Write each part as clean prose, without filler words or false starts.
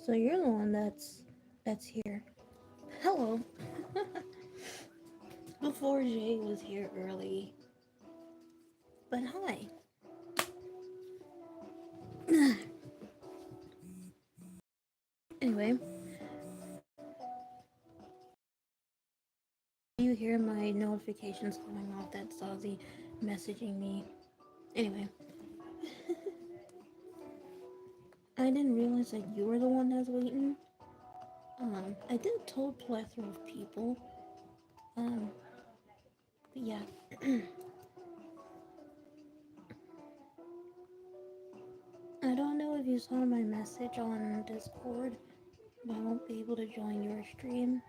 So you're the one that's here. Hello. Before Jay was here early. But hi. Anyway, you hear my notifications going off? That's Ozzy messaging me. Anyway, I didn't realize that you were the one that's waiting. I did tell a plethora of people. Um, but yeah. I don't know if you saw my message on Discord, but I won't be able to join your stream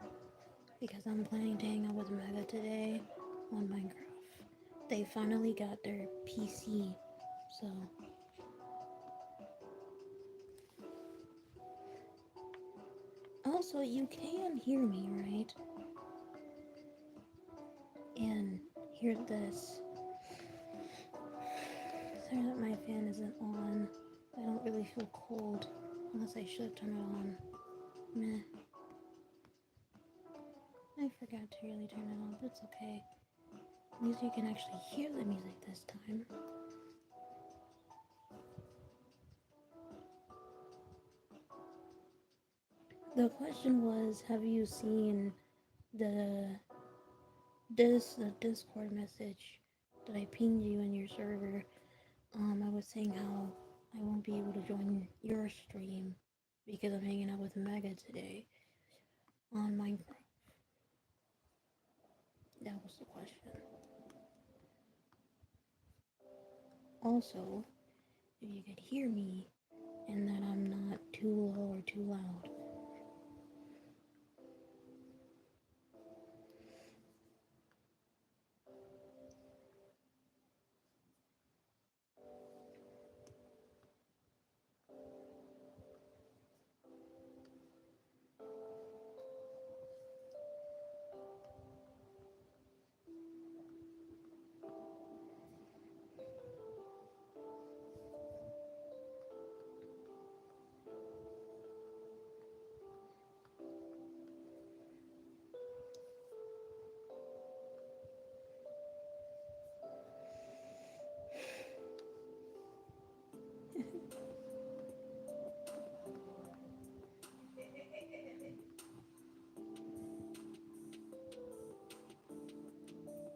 because I'm planning to hang out with Mega today on Minecraft. They finally got their PC, so also you can hear me, right? And hear this. Sorry that my fan isn't on. I don't really feel cold unless I should turn it on. Meh. I forgot to really turn it on, but it's okay. At least you can actually hear the music this time. The question was, have you seen the the Discord message that I pinged you in your server? I was saying how I won't be able to join your stream because I'm hanging out with Mega today on Minecraft. That was the question. Also, if you could hear me and that I'm not too low or too loud.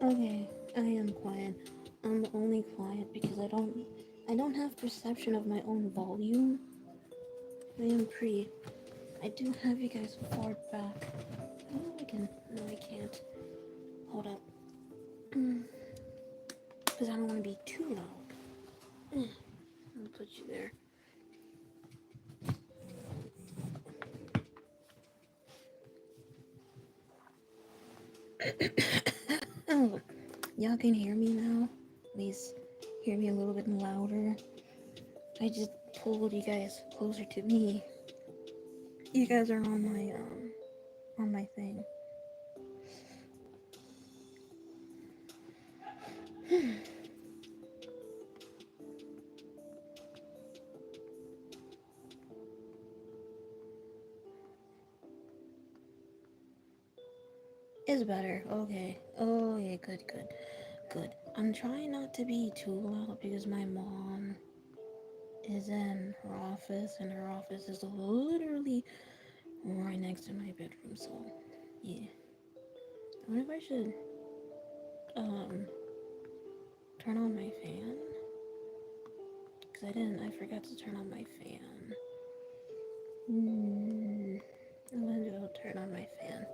Okay, I am quiet. I'm only quiet because I don't have perception of my own volume. I am pretty. I do have you guys far back. Oh, I can. No, I can't. Hold up. Because I don't want to be too loud. I'll put you there. Oh, y'all can hear me now? Please hear me a little bit louder. I just pulled you guys closer to me. You guys are on my thing. It's better. Okay. Oh yeah, good, good, good. I'm trying not to be too loud because my mom is in her office and her office is literally right next to my bedroom, so yeah. I wonder if I should um turn on my fan. Cause I forgot to turn on my fan. I'm gonna go turn on my fan.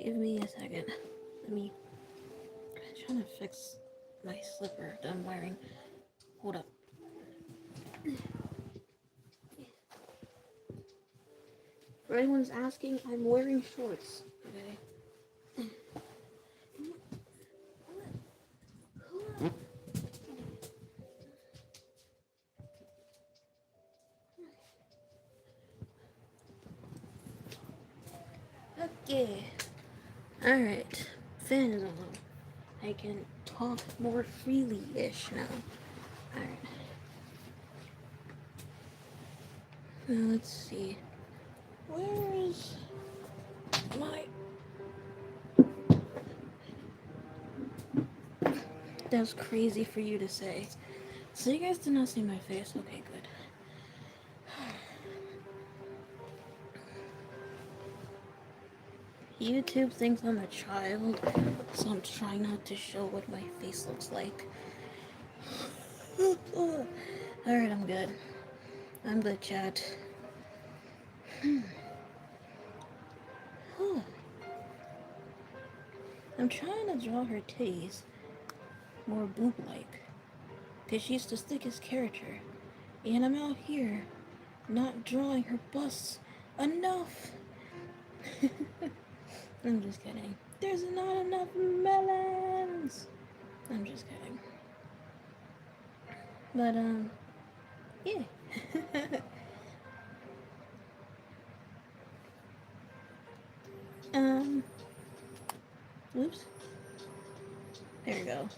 Give me a second. I'm trying to fix my slipper that I'm wearing. Hold up. For anyone's asking, I'm wearing shorts. Okay. Okay. Alright. Fan is on. I can talk more freely-ish now. Alright. Now let's see. Where is my... That was crazy for you to say. So you guys did not see my face. Okay, good. YouTube thinks I'm a child, so I'm trying not to show what my face looks like. Alright, I'm good. I'm good, chat. I'm trying to draw her titties more boob-like, because she's the thickest character. And I'm out here not drawing her busts enough. I'm just kidding. There's not enough melons. I'm just kidding. But, yeah. Oops. There we go.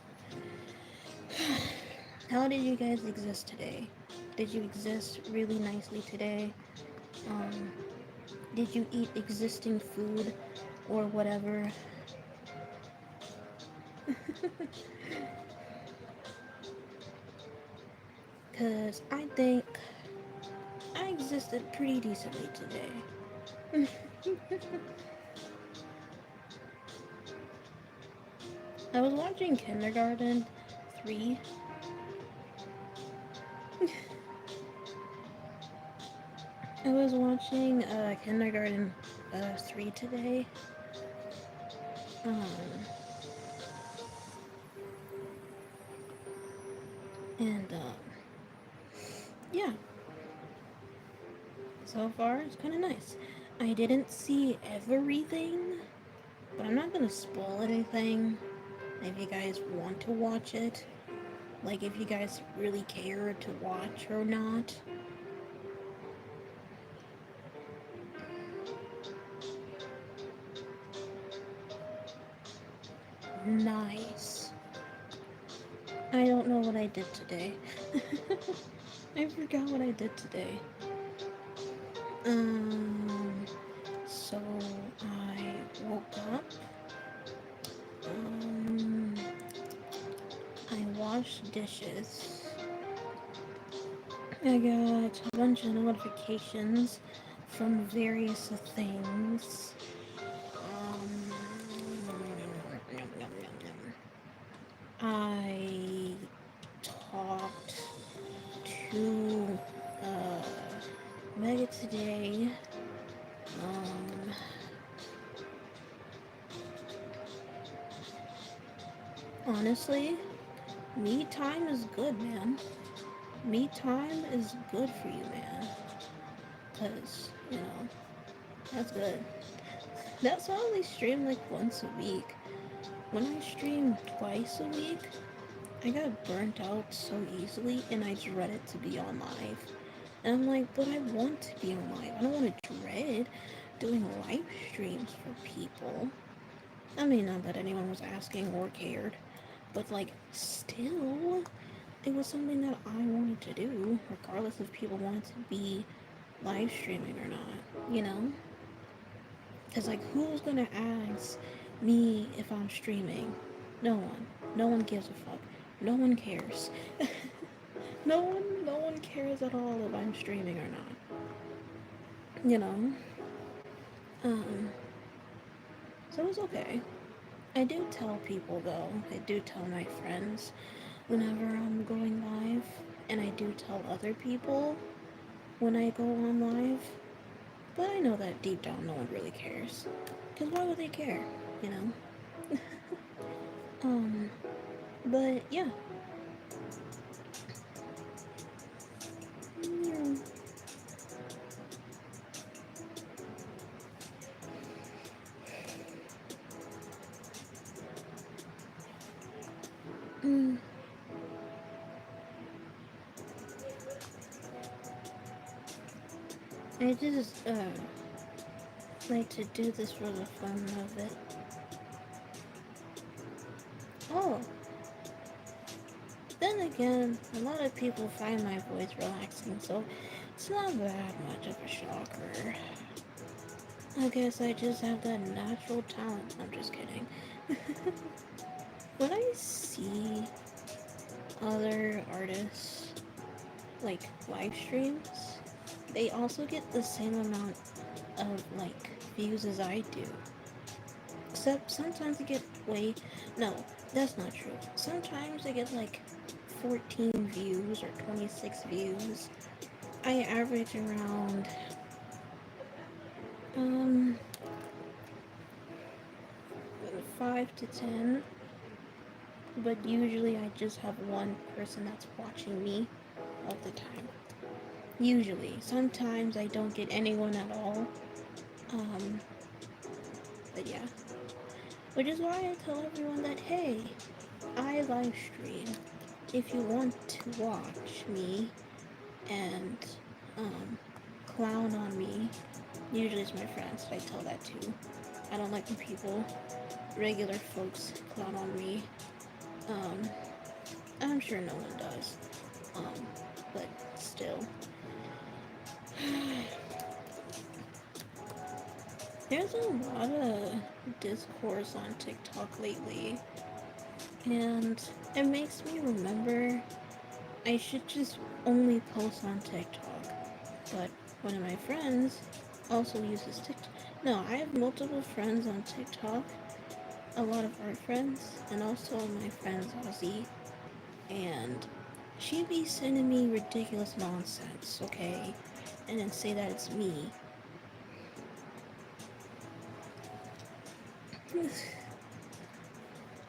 How did you guys exist today? Did you exist really nicely today? Did you eat existing food or whatever? Because I think I existed pretty decently today. I was watching Kindergarten 3. I was watching Kindergarten 3 today. And yeah. So far, it's kind of nice. I didn't see everything, but I'm not gonna spoil anything. If you guys want to watch it, like if you guys really care to watch or not. Nice. I don't know what I did today. I forgot what I did today. So I woke up. I washed dishes. I got a bunch of notifications from various things. I talked to Mega today. Honestly, me time is good, man. Me time is good for you, man. Cause, you know, that's good. That's why I only stream like once a week. When I stream twice a week, I got burnt out so easily and I dreaded to be on live. And I'm like, but I want to be on live. I don't want to dread doing live streams for people. I mean, not that anyone was asking or cared, but like, still, it was something that I wanted to do, regardless if people wanted to be live streaming or not, you know? Because, like, who's gonna ask me if I'm streaming? No one. No one gives a fuck. No one cares. No one cares at all if I'm streaming or not. You know? Um, so it's okay. I do tell people though, I do tell my friends whenever I'm going live, and I do tell other people when I go on live, but I know that deep down no one really cares. Because why would they care, you know? But yeah. Yeah. I just like to do this for the fun of it. Oh, then again, a lot of people find my voice relaxing, so it's not that much of a shocker. I guess I just have that natural talent. I'm just kidding. When I see other artists like live streams, they also get the same amount of like views as I do. Except sometimes I get way no, that's not true. Sometimes I get like 14 views or 26 views. I average around um 5 to 10, but usually I just have one person that's watching me all the time. Usually. Sometimes I don't get anyone at all. Um but yeah. Which is why I tell everyone that hey, I live stream. If you want to watch me and um, clown on me, usually it's my friends. I tell that too. I don't like when people, regular folks, clown on me. Um, I'm sure no one does. Um, but still, there's a lot of discourse on TikTok lately, and it makes me remember I should just only post on TikTok. But one of my friends also uses TikTok. No, I have multiple friends on TikTok, a lot of our friends, and also my friend's Ozzy. And she be sending me ridiculous nonsense, okay? And then say that it's me.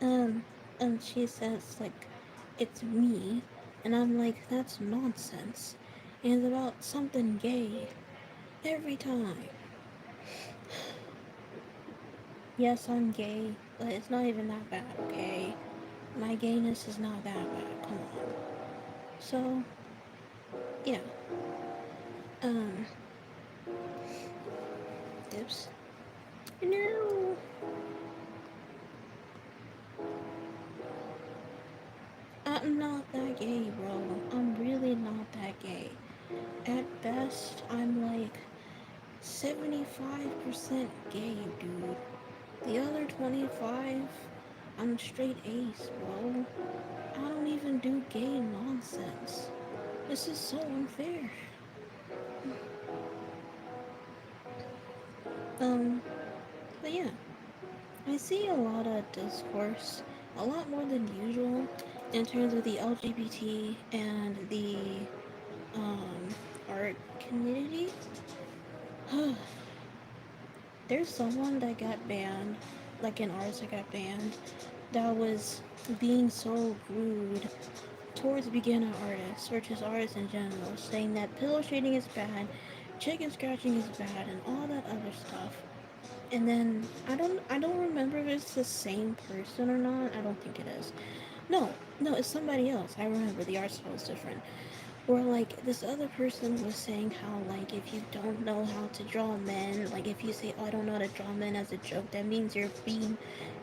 um, and she says, like, it's me. And I'm like, that's nonsense. And it's about something gay. Every time. Yes, I'm gay, but it's not even that bad, okay? My gayness is not that bad, come on. So, yeah. Um, Dips. No! I'm not that gay, bro. I'm really not that gay. At best, I'm like 75% gay, dude. The other 25, I'm straight ace, bro. I don't even do gay nonsense. This is so unfair. Um, but yeah, I see a lot of discourse, a lot more than usual, in terms of the LGBT and the um, art community. There's someone that got banned, like an artist that got banned, that was being so rude towards beginner artists or just artists in general, saying that pillow shading is bad, chicken scratching is bad, and all that other stuff. And then I don't remember if it's the same person or not. I don't think it is. No, it's somebody else. I remember the art style is different. Or like this other person was saying how like if you don't know how to draw men, like if you say, "Oh, I don't know how to draw men" as a joke, that means you're being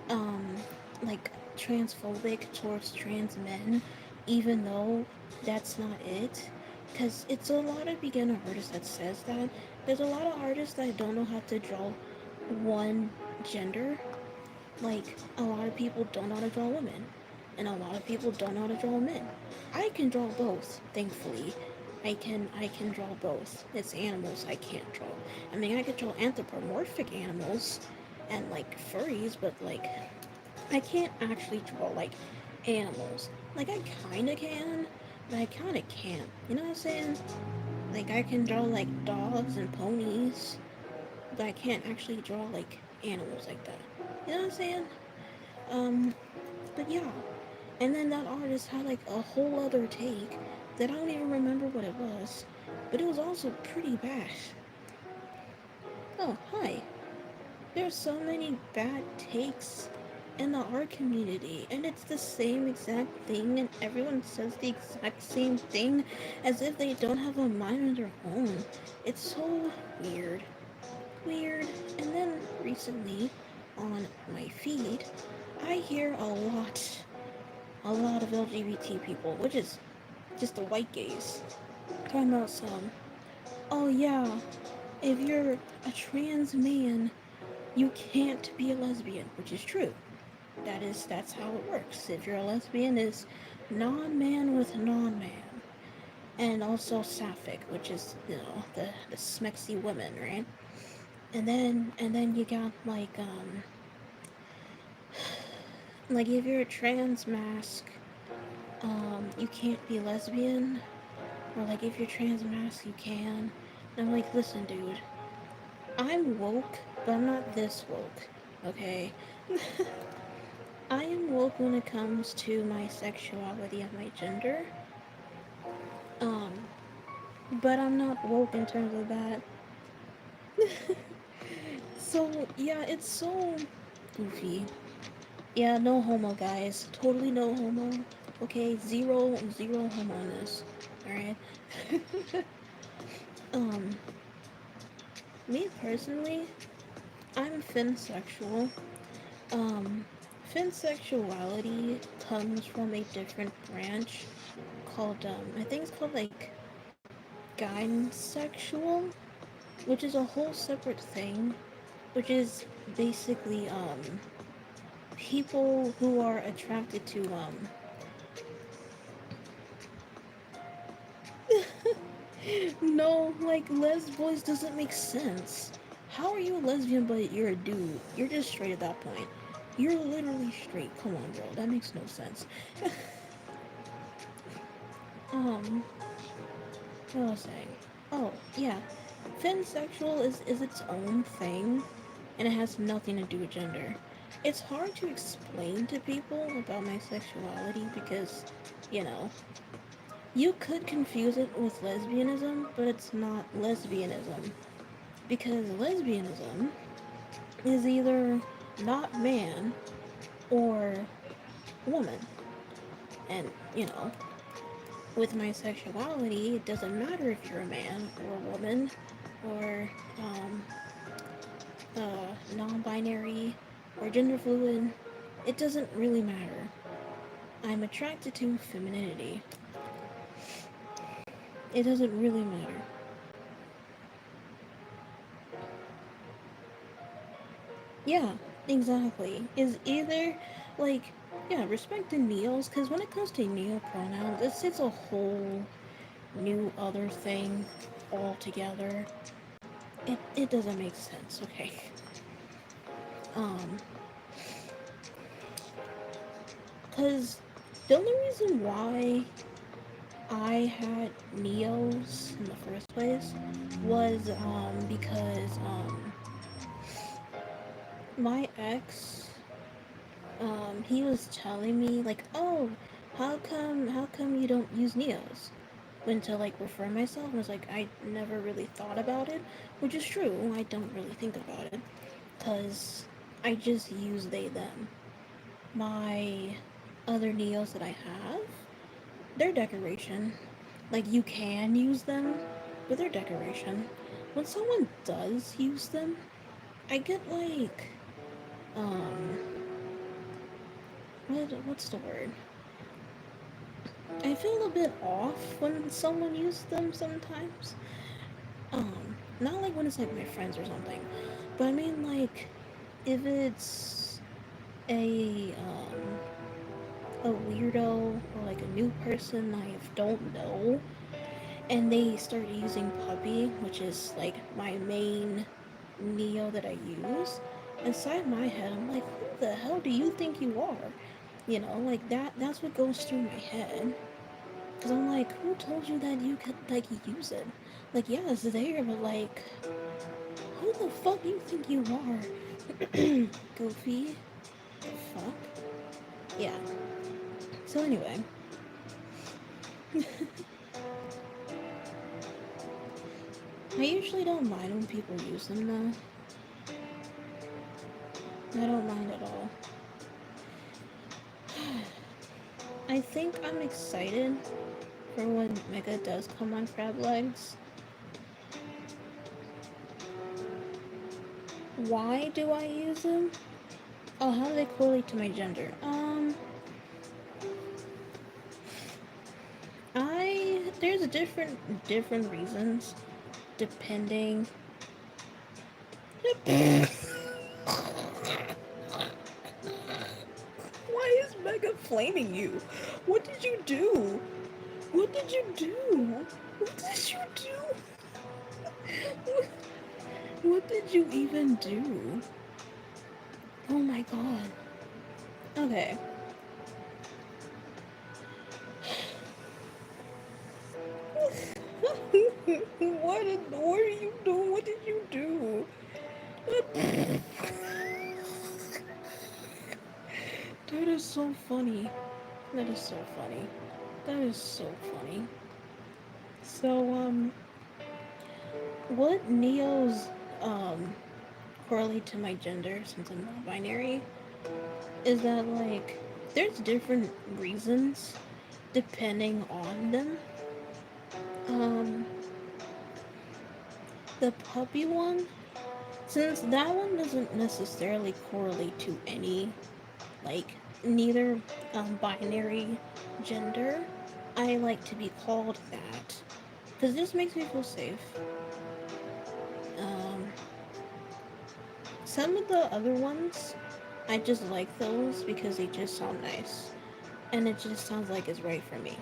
um like transphobic towards trans men, even though that's not it. Cause it's a lot of beginner artists that says that. There's a lot of artists that don't know how to draw one gender. Like a lot of people don't know how to draw women, and a lot of people don't know how to draw men. I can draw both, thankfully. I can draw both. It's animals I can't draw. I mean I could draw anthropomorphic animals and like furries, but like I can't actually draw like animals. Like I kinda can, but I kinda can't. You know what I'm saying? Like I can draw like dogs and ponies, but I can't actually draw like animals like that. You know what I'm saying? Um, but yeah. And then that artist had like a whole other take that I don't even remember what it was, but it was also pretty bad. Oh, hi. There's so many bad takes in the art community, and it's the same exact thing, and everyone says the exact same thing as if they don't have a mind of their own. It's so weird. Weird. And then recently, on my feed, I hear a lot of LGBT people, which is just the white gays, talking about some, oh yeah, if you're a trans man, you can't be a lesbian, which is true. That's how it works. If you're a lesbian, is non-man with non-man, and also sapphic, which is the smexy women, right? And then you got like if you're a trans mask, you can't be lesbian, or like if you're trans mask, you can. And I'm like, listen, dude, I'm woke, but I'm not this woke, okay? I am woke when it comes to my sexuality and my gender, um, but I'm not woke in terms of that. So, yeah, it's so goofy. Yeah, no homo, guys. Totally no homo. Okay, zero homo in this. Alright? um, Me personally, I'm finsexual. Um, Finsexuality comes from a different branch called, I think it's called, like, gynecology, which is a whole separate thing, which is basically, people who are attracted to, no, like, boys doesn't make sense. How are you a lesbian but you're a dude? You're just straight at that point. You're literally straight. Come on, bro. That makes no sense. um, what was I saying? Oh, yeah. Finsexual is its own thing, and it has nothing to do with gender. It's hard to explain to people about my sexuality because, you know, you could confuse it with lesbianism, but it's not lesbianism. Because lesbianism is either not man or woman. And, with my sexuality, it doesn't matter if you're a man or a woman or um, non binary or gender fluid. It doesn't really matter. I'm attracted to femininity. It doesn't really matter. Yeah, exactly. Is either like yeah, respect the neos because when it comes to neo pronouns, it's a whole new other thing altogether. It doesn't make sense. Okay. Um, because the only reason why I had neos in the first place was because my ex he was telling me like, oh, how come you don't use neos? When to like refer myself, and I was like, I never really thought about it, which is true. I don't really think about it because I just use they them. My other neos that I have, they're decoration. Like you can use them, but they're decoration. When someone does use them, I get like um what's the word? I feel a bit off when someone uses them sometimes. Not like when it's like my friends or something, but I mean like if it's a weirdo or like a new person I don't know, and they start using puppy, which is like my main neo that I use. Inside my head, I'm like, who the hell do you think you are? Like that's what goes through my head. Cause I'm like, who told you that you could like use it? Like, yeah, it's there, but like, who the fuck you think you are? Goofy. The fuck? Yeah. So anyway, I usually don't mind when people use them though. I don't mind at all. I think I'm excited for when Mega does come on crab legs. Why do I use them? Oh, how do they correlate to my gender? There's different reasons depending. Why is Mega flaming you? What did you do? What did you do? What did you do? What did you even do? Oh my god. Okay. What are you doing? What did you do? That is so funny. That is so funny. That is so funny. So, what Neo's, correlate to my gender since I'm non binary is that, like, there's different reasons depending on them. Um, the puppy one, since that one doesn't necessarily correlate to any, like, neither binary gender, I like to be called that because this makes me feel safe. Um, some of the other ones, I just like those because they just sound nice and it just sounds like it's right for me.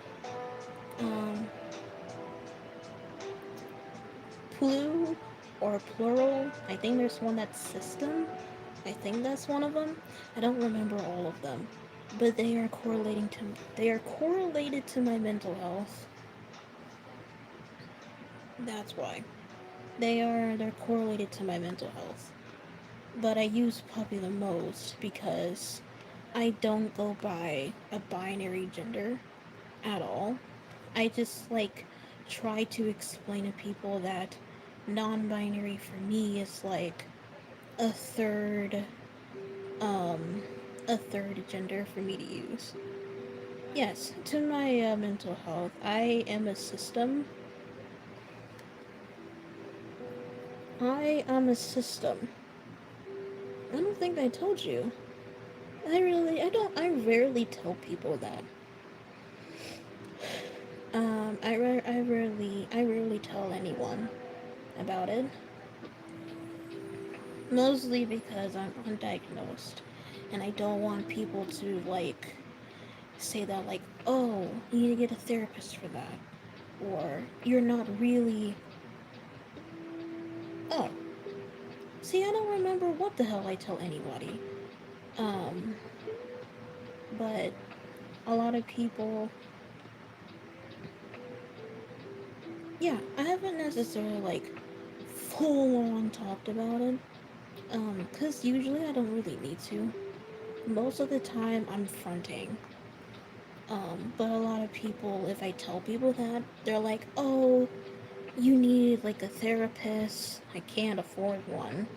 Um, Plu or plural, I think there's one that's system. I think that's one of them. I don't remember all of them, but they are correlated to my mental health. That's why. They're correlated to my mental health. But I use puppy the most because I don't go by a binary gender at all. I just like try to explain to people that non-binary for me is like a third um a third gender for me to use. Yes, to my mental health, I am a system. I am a system. I don't think I told you. I rarely tell people that. I rarely tell anyone about it. Mostly because I'm undiagnosed, and I don't want people to like say that like, oh, you need to get a therapist for that, or you're not really. Oh, see, I don't remember what the hell I tell anybody. Um, but a lot of people, yeah, I haven't necessarily like full on talked about it. Cause usually I don't really need to. Most of the time I'm fronting. But a lot of people, if I tell people that, they're like, oh, you need like a therapist. I can't afford one.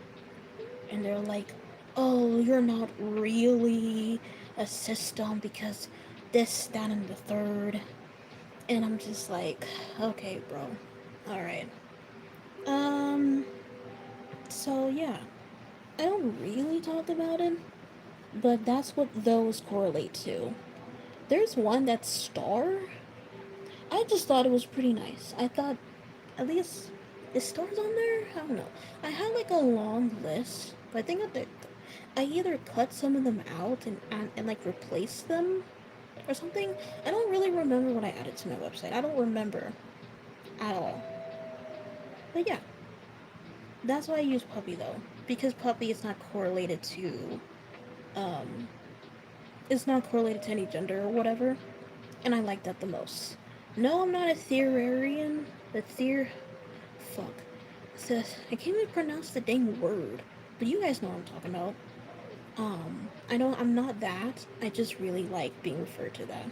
And they're like, oh, you're not really a system because this, that, and the third. And I'm just like, okay, bro. Alright. Um, so yeah. I don't really talk about it, but that's what those correlate to. There's one that's Star. I just thought it was pretty nice. I thought, at least, is Stars on there? I don't know. I had like a long list, but I think I either cut some of them out and like replaced them or something. I don't really remember what I added to my website. I don't remember at all. But yeah, that's why I use Puppy though, because Puppy is not correlated to um, it's not correlated to any gender or whatever, and I like that the most. No, I'm not a theorarian. The theor fuck. I can't even pronounce the dang word. But you guys know what I'm talking about. I'm not that. I just really like being referred to that.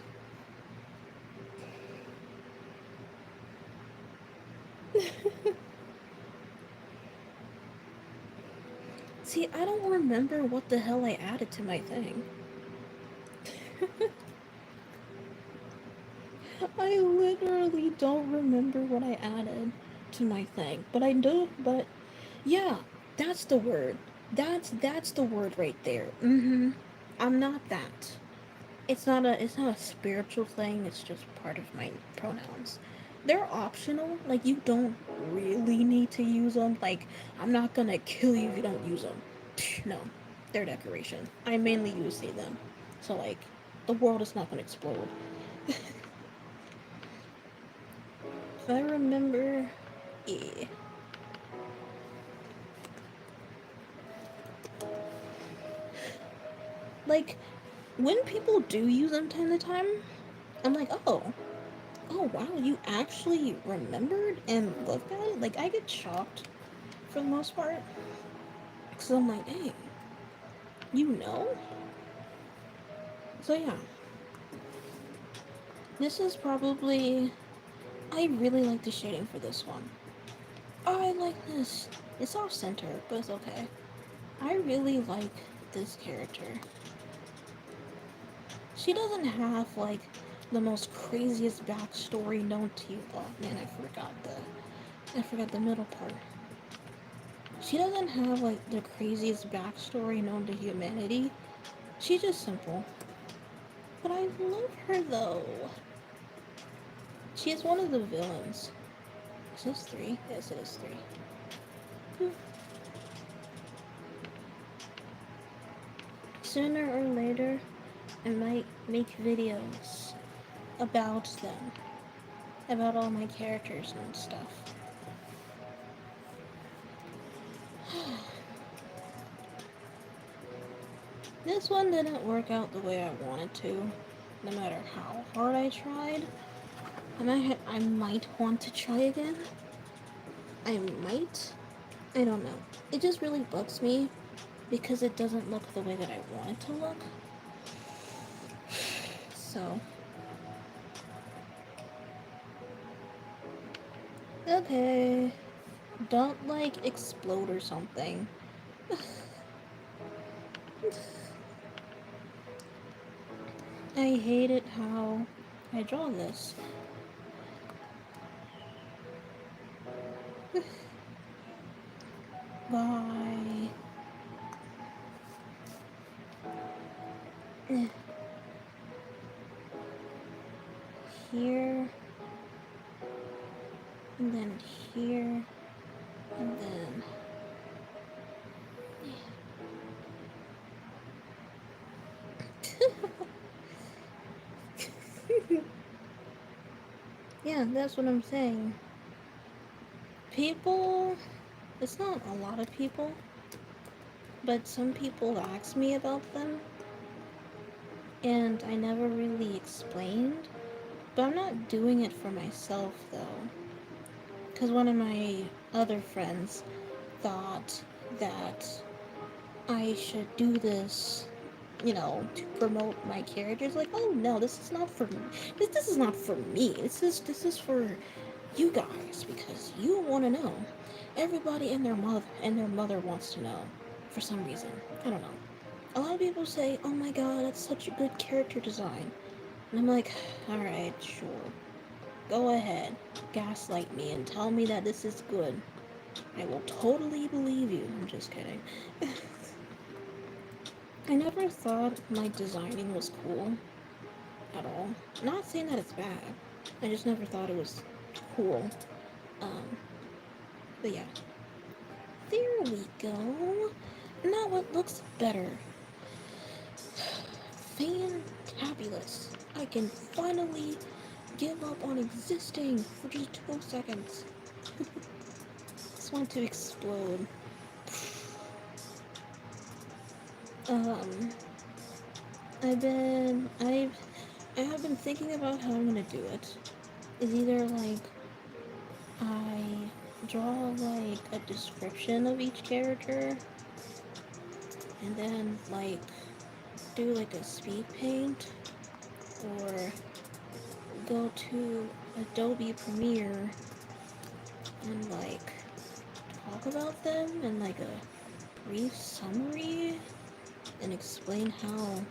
See, I don't remember what the hell I added to my thing. I literally don't remember what I added to my thing. But I do, but yeah, that's the word. That's the word right there. Mhm. I'm not that. It's not a spiritual thing. It's just part of my pronouns. They're optional. Like you don't really need to use them. Like, I'm not gonna kill you if you don't use them. No, they're decoration. I mainly use them. So, like, the world is not gonna explode. If I remember, yeah. Like, when people do use them time to time, I'm like, oh wow, you actually remembered and looked at it? Like, I get shocked for the most part. Because I'm like, hey, you know? So yeah, this is probably, I really like the shading for this one. Oh, I like this. It's off center, but it's okay. I really like this character. She doesn't have like the most craziest backstory known to you. Oh man, I forgot the middle part. She doesn't have like the craziest backstory known to humanity. She's just simple. But I love her though. She is one of the villains. Is this three? Yes, it is three. Sooner or later, I might make videos about them, about all my characters and stuff. This one didn't work out the way I wanted to, no matter how hard I tried. I might want to try again. I might. I don't know. It just really bugs me because it doesn't look the way that I want it to look. So, okay. Don't like explode or something. I hate it how I draw this. Bye. Here, and then here, and then. Yeah, that's what I'm saying. People, it's not a lot of people, but some people ask me about them, and I never really explained. But I'm not doing it for myself though, because one of my other friends thought that I should do this, to promote my characters. Like, oh no, this is not for me. This is not for me. This is for you guys because you want to know. Everybody and their mother wants to know for some reason. I don't know. A lot of people say, "Oh my god, that's such a good character design," and I'm like, "All right, sure, go ahead, gaslight me and tell me that this is good. I will totally believe you." I'm just kidding. I never thought my designing was cool at all. Not saying that it's bad. I just never thought it was cool. Um, but yeah. There we go. Now it looks better. Fantabulous. I can finally give up on existing for just 2 seconds. Just want to explode. Um, I have been thinking about how I'm gonna do it. It's either like I draw like a description of each character and then like do like a speed paint or go to Adobe Premiere and like talk about them in like a brief summary and explain how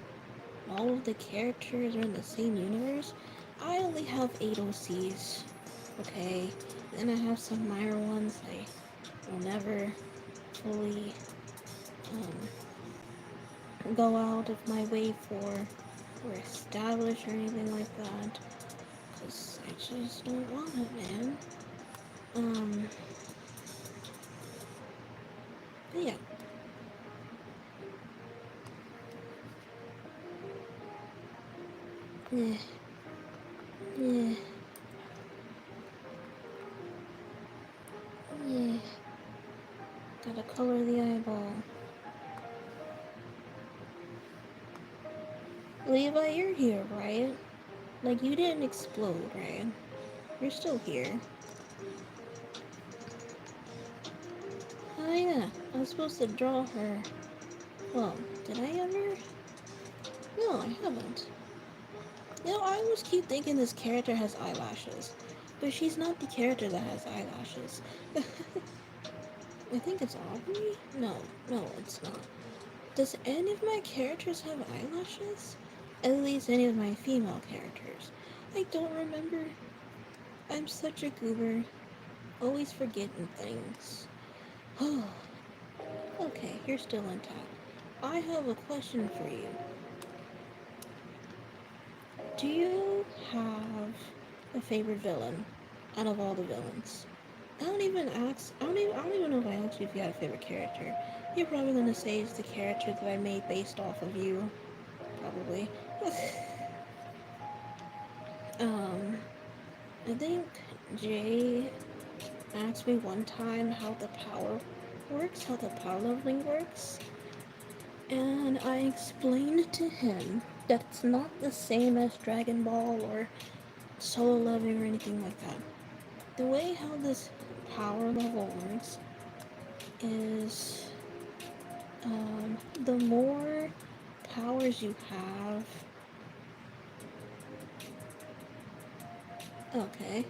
all of the characters are in the same universe. I only have 8 OCs, okay? Then I have some minor ones I will never fully go out of my way for or establish or anything like that. Because I just don't want it, man. Um, But yeah. Yeah. Yeah. Yeah. Gotta color the eyeball. Levi, you're here, right? Like, you didn't explode, right? You're still here. Oh, yeah. I was supposed to draw her. Well, did I ever? No, I haven't. You know, I always keep thinking this character has eyelashes. But she's not the character that has eyelashes. I think it's Aubrey? No, no, it's not. Does any of my characters have eyelashes? At least any of my female characters. I don't remember. I'm such a goober. Always forgetting things. Okay, you're still intact. I have a question for you. Do you have a favorite villain out of all the villains? I don't even know if I asked you if you had a favorite character. You're probably gonna say it's the character that I made based off of you. Probably. um, I think Jay asked me one time how the power works, how the power leveling works, and I explained to him that it's not the same as Dragon Ball or Solo Leveling or anything like that. The way how this power level works is the more powers you have. Okay.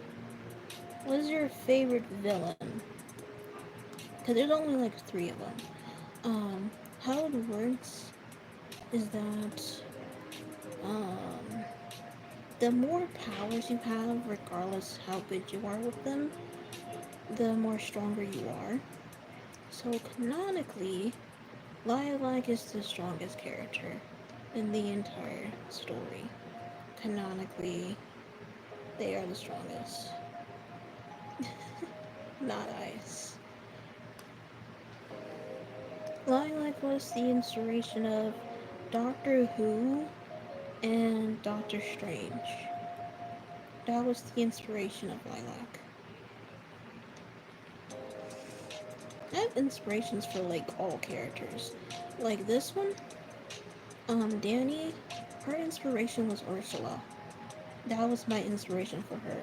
What is your favorite villain? Because there's only like three of them. How it works is that um, the more powers you have, regardless how good you are with them, the more stronger you are. So canonically, Lilac is the strongest character in the entire story. Canonically, they are the strongest. Not Ice. Lilac was the inspiration of Doctor Who and Doctor Strange. That was the inspiration of Lilac. I have inspirations for like all characters. Like this one, Danny, her inspiration was Ursula. That was my inspiration for her.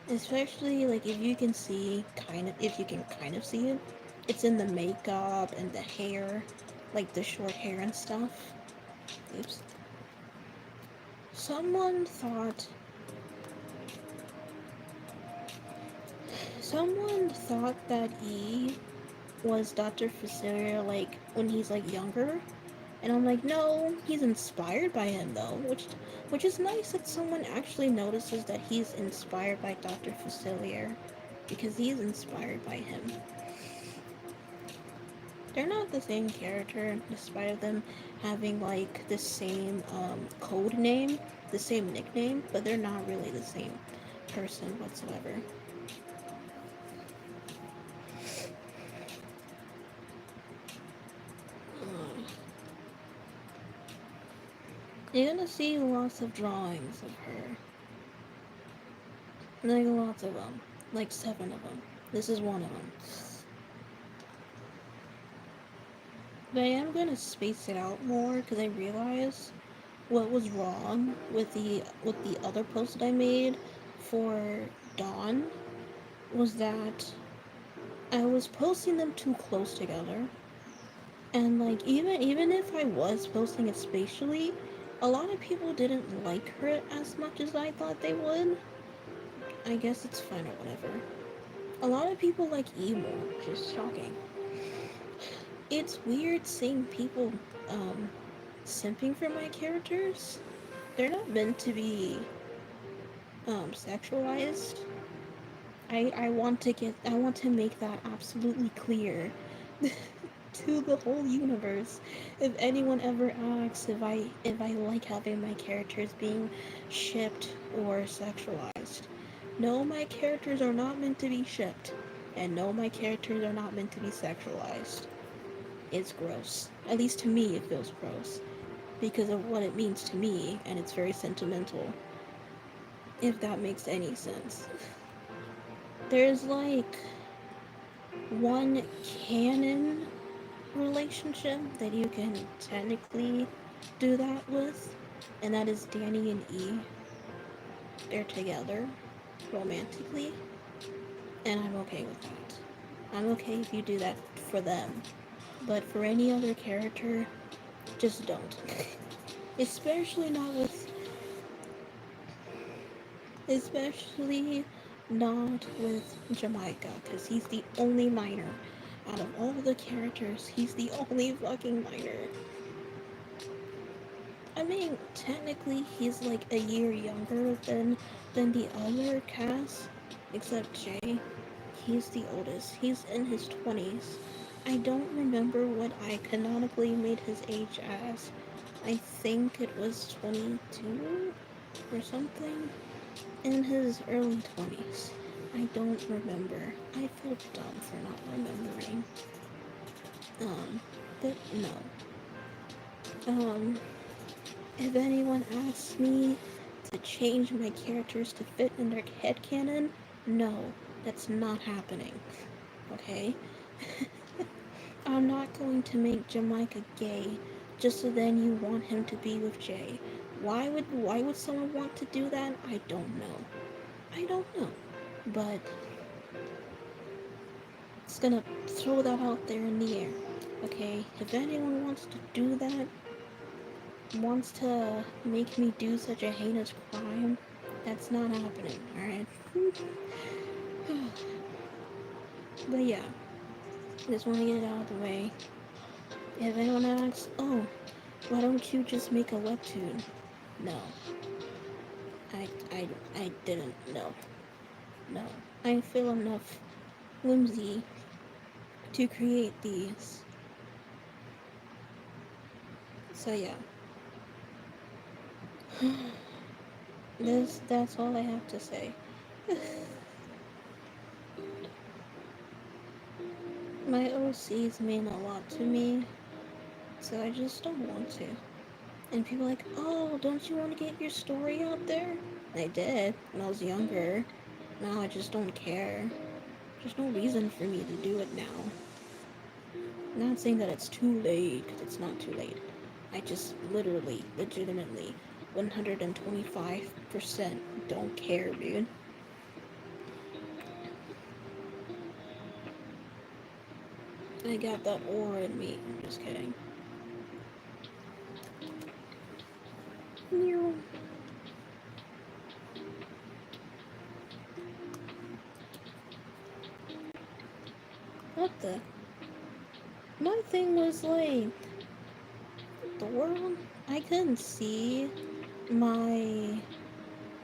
Especially like if you can kind of see it, it's in the makeup and the hair, like the short hair and stuff. Oops. Someone thought someone thought that E was Dr. Facilier like when he's like younger, and I'm like, no, he's inspired by him though, which is nice that someone actually notices that he's inspired by Dr. Facilier because he's inspired by him. They're not the same character, despite of them having like the same code name, the same nickname, but they're not really the same person whatsoever. Uh, you're gonna see lots of drawings of her, like lots of them, like 7 of them. This is one of them. But I am gonna space it out more because I realize what was wrong with the other post I made for Dawn was that I was posting them too close together. And like even if I was posting it spatially, a lot of people didn't like her as much as I thought they would. I guess it's fine or whatever. A lot of people like emo, which is shocking. It's weird seeing people simping for my characters. They're not meant to be sexualized. I want to make that absolutely clear to the whole universe. If anyone ever asks if I like having my characters being shipped or sexualized. No, my characters are not meant to be shipped. And no, my characters are not meant to be sexualized. It's gross. At least to me, it feels gross. Because of what it means to me, and it's very sentimental. If that makes any sense. There's like one canon relationship that you can technically do that with, and that is Danny and E. They're together romantically, and I'm okay with that. I'm okay if you do that for them, but for any other character, just don't. especially not with, especially not with Jamaica, because he's the only minor. Out of all the characters, he's the only fucking minor. I mean, technically, he's like a year younger than the other cast, except Jay. He's the oldest. He's in his 20s. I don't remember what I canonically made his age as. I think it was 22 or something. In his early 20s. I don't remember. I feel dumb for not remembering. But no. Um, if anyone asks me to change my characters to fit in their headcanon, no, that's not happening. Okay? I'm not going to make Jamaica gay just so then you want him to be with Jay. Why would someone want to do that? I don't know. I don't know. But it's gonna throw that out there in the air. Okay? If anyone wants to do that, wants to make me do such a heinous crime, that's not happening, alright? But yeah, just want to get it out of the way. If anyone asks, oh, why don't you just make a webtoon? No. I didn't. No. No. I feel enough whimsy to create these. So yeah. That's all I have to say. My OCs mean a lot to me, so I just don't want to. And people are like, oh, don't you want to get your story out there? I did when I was younger. Now I just don't care. There's no reason for me to do it now. I'm not saying that it's too late, because it's not too late. I just literally, legitimately, 125% don't care, dude. I got that aura in me. I'm just kidding. What the? My thing was like, the world? I couldn't see my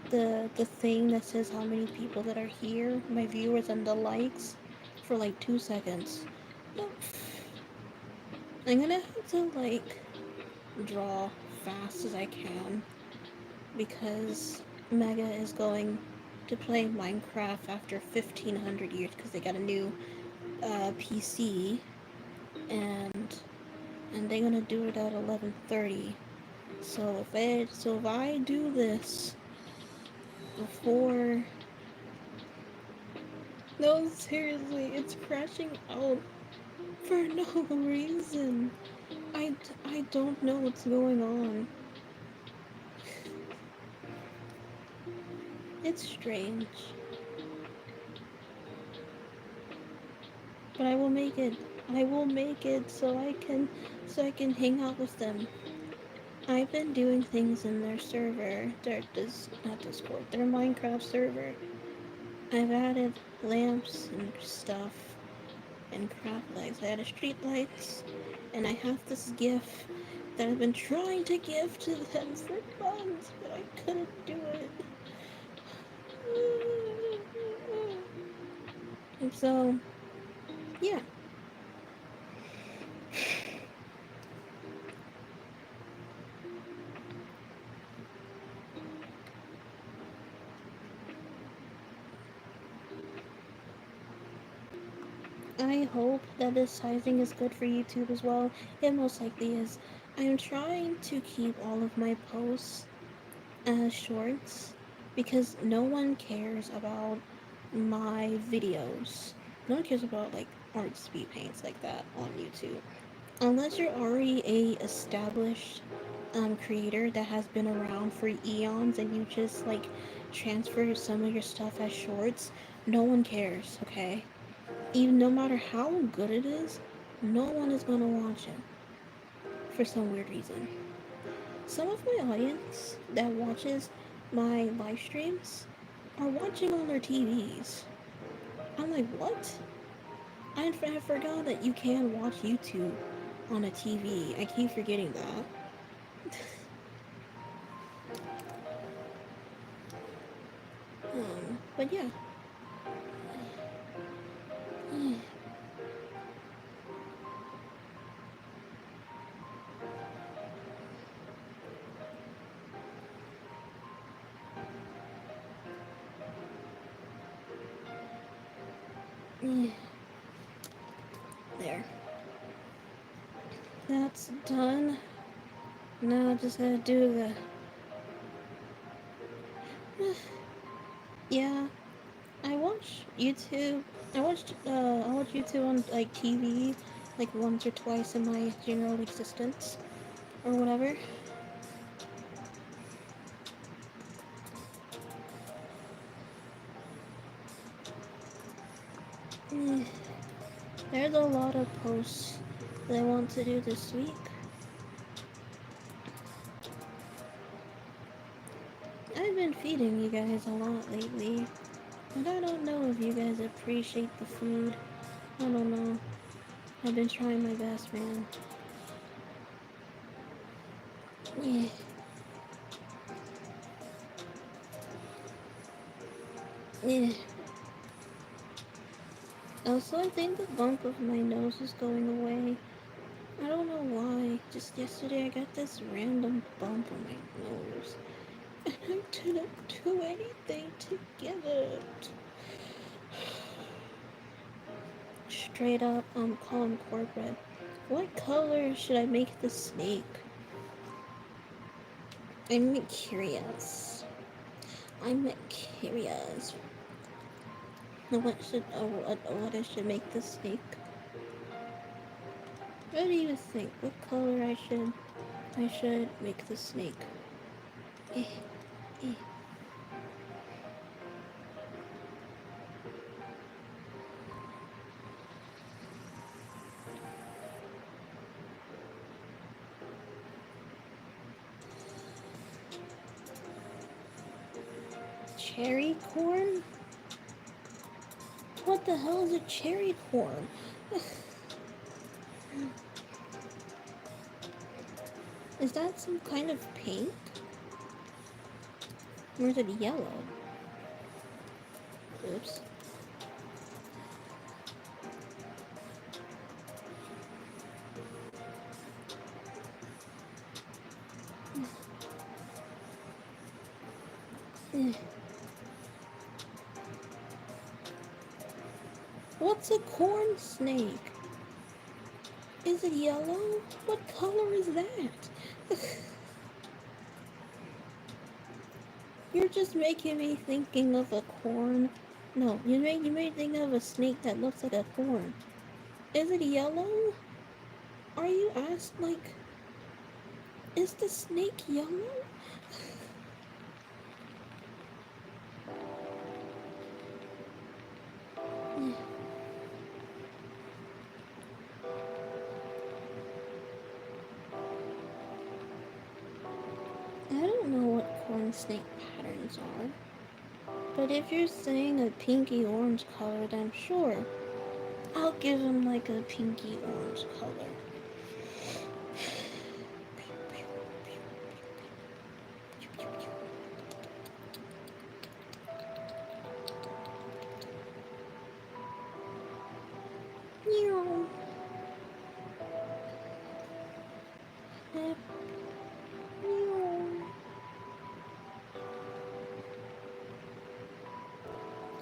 the thing that says how many people that are here, my viewers and the likes, for like 2 seconds. No, I'm gonna have to like draw fast as I can because Mega is going to play Minecraft after 1500 years because they got a new PC and they're gonna do it at 11:30. So if I do this before, no, seriously, it's crashing out for no reason. I don't know what's going on. It's strange. But I will make it. I will make it so I can hang out with them. I've been doing things in their server. Not Discord, their Minecraft server. I've added lamps and stuff and craft lights. I added street lights and I have this gift that I've been trying to give to them for months, but I couldn't do it. And so, yeah. I hope that this sizing is good for YouTube as well. It most likely is. I'm trying to keep all of my posts as shorts because no one cares about my videos. No one cares about like art speed paints like that on YouTube. Unless you're already a established creator that has been around for eons and you just like transfer some of your stuff as shorts, no one cares, okay? Even no matter how good it is, no one is gonna watch it for some weird reason. Some of my audience that watches my live streams are watching on their TVs. I'm like, what? I forgot that you can watch YouTube on a TV. I keep forgetting that. But yeah. There. That's done. Now I just gotta do the. Yeah, I watch YouTube. I watch YouTube on like TV, like once or twice in my general existence or whatever. There's a lot of posts that I want to do this week. I've been feeding you guys a lot lately, and I don't know if you guys appreciate the food. I don't know. I've been trying my best, man. Yeah. Yeah. Also, I think the bump of my nose is going away. I don't know why. Just yesterday I got this random bump on my nose. And I didn't do anything to get it. Straight up, call him corporate. What color should I make the snake? I'm curious. I'm curious. What I should make the snake? What do you think? What color I should make the snake? Eh, eh. Cherry corn? What the hell is a cherry corn? Is that some kind of pink? Or is it yellow? Oops. What's a corn snake? Is it yellow? What color is that? You're just making me thinking of a corn. No, you made me think of a snake that looks like a corn. Is it yellow? Are you asked like, is the snake yellow? I don't know what corn snake patterns are. But if you're saying a pinky orange color, then sure. I'll give him like a pinky orange color.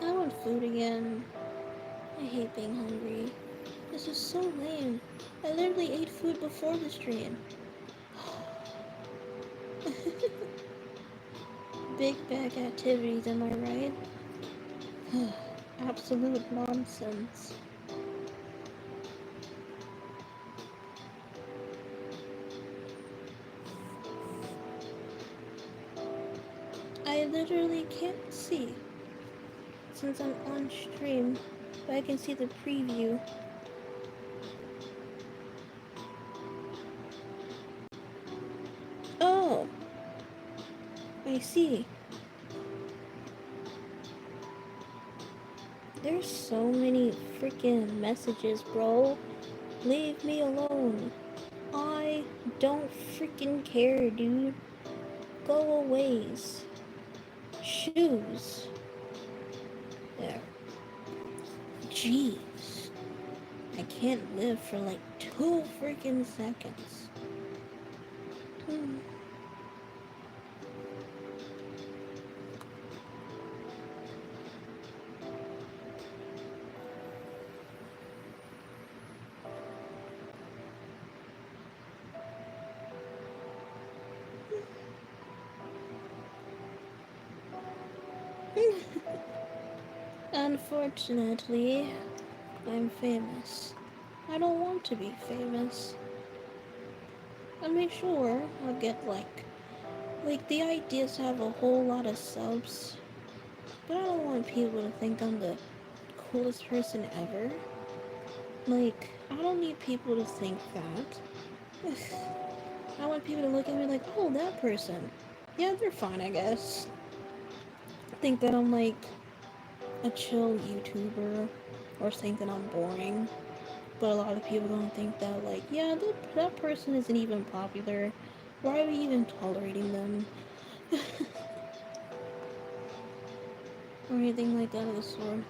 I want food again. I hate being hungry. This is so lame. I literally ate food before the stream. Big bag activities, am I right? Absolute nonsense. I literally can't see since I'm on stream, but I can see the preview. Oh, I see. There's so many freaking messages, bro. Leave me alone. I don't freaking care, dude. Go aways. Shoes. There. Jeez. I can't live for like 2 freaking seconds. Hmm. Unfortunately, I'm famous. I don't want to be famous. I mean, sure, I'll get like the idea is to have a whole lot of subs, but I don't want people to think I'm the coolest person ever. Like, I don't need people to think that. I want people to look at me like, oh, that person. Yeah, they're fine, I guess. Think that I'm like a chill YouTuber or think that I'm boring. But a lot of people don't think that, like, yeah, that person isn't even popular. Why are we even tolerating them? Or anything like that of the sort.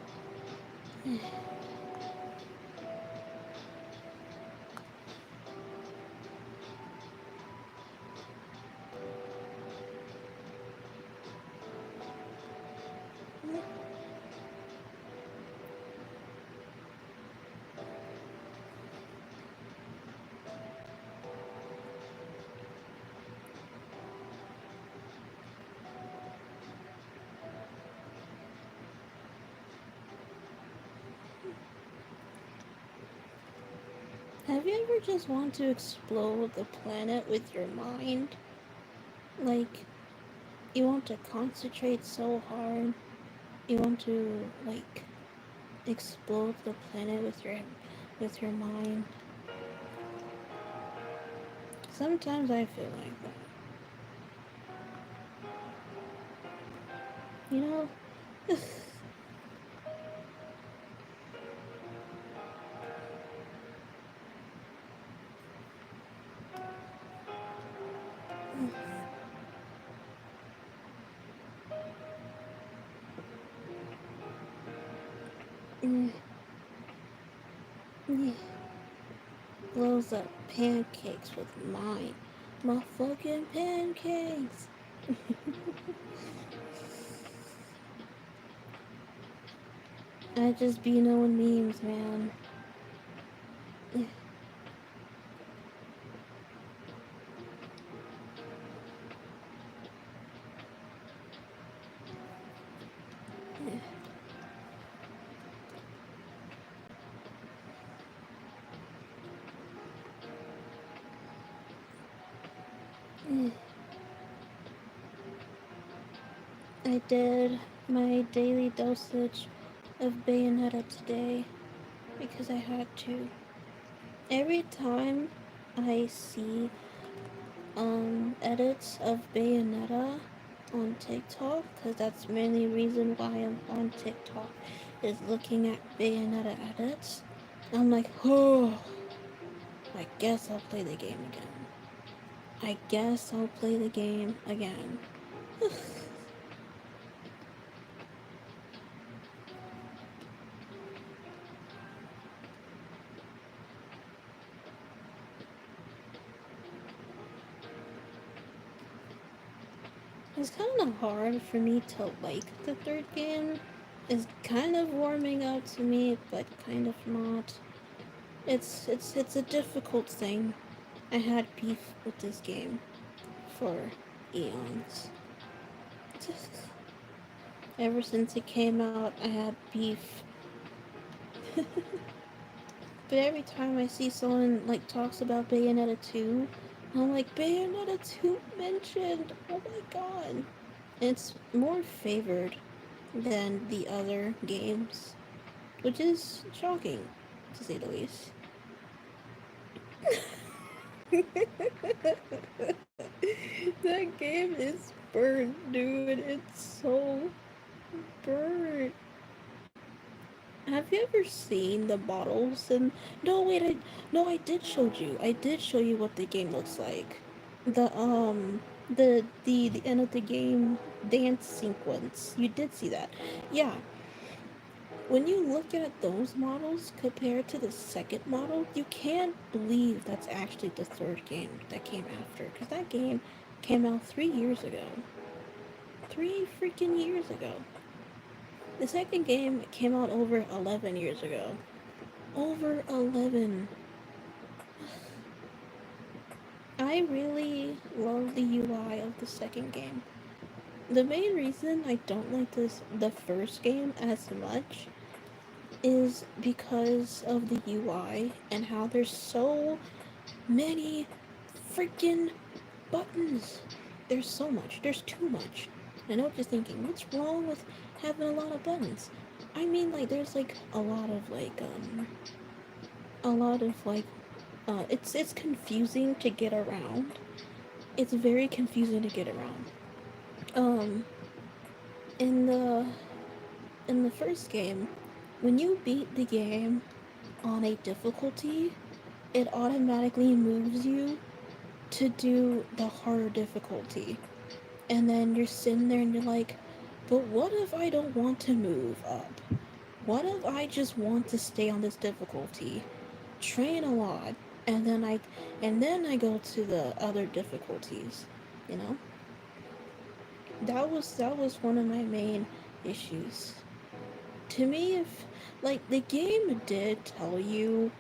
Have you ever just want to explode the planet with your mind? Like, you want to concentrate so hard. You want to, like, explode the planet with your mind. Sometimes I feel like that. You know? Blows up pancakes with mine. My fucking pancakes. I just be knowing memes, man. I did my daily dosage of Bayonetta today because I had to. Every time I see edits of Bayonetta on TikTok, because that's mainly reason why I'm on TikTok, is looking at Bayonetta edits. I'm like, oh, I guess I'll play the game again. I guess I'll play the game again. It's kind of hard for me to like the third game, is kind of warming up to me, but kind of not. It's a difficult thing. I had beef with this game for eons. Just ever since it came out, I had beef. But every time I see someone like talks about Bayonetta 2, I'm like, Bayonetta 2 mentioned. Oh my god. It's more favored than the other games, which is shocking, to say the least. That game is burnt, dude. It's so burnt. Have you ever seen the models? And no, wait, I did show you. I did show you what the game looks like. The end of the game dance sequence. You did see that, yeah. When you look at those models compared to the second model, you can't believe that's actually the third game that came after. Because that game came out 3 years ago. 3 freaking years ago. The second game came out over 11 years ago. Over 11. I really love the UI of the second game. The main reason I don't like the first game as much is because of the UI and how there's so many freaking buttons. There's so much. There's too much. I know what you're thinking. What's wrong with having a lot of buttons? I mean, like, there's like a lot of like, it's confusing to get around. It's very confusing to get around. Um, in the first game, when you beat the game on a difficulty, it automatically moves you to do the harder difficulty. And then you're sitting there and you're like, but what if I don't want to move up? What if I just want to stay on this difficulty, train a lot, and then I go to the other difficulties, you know? That was one of my main issues. To me, if like the game did tell you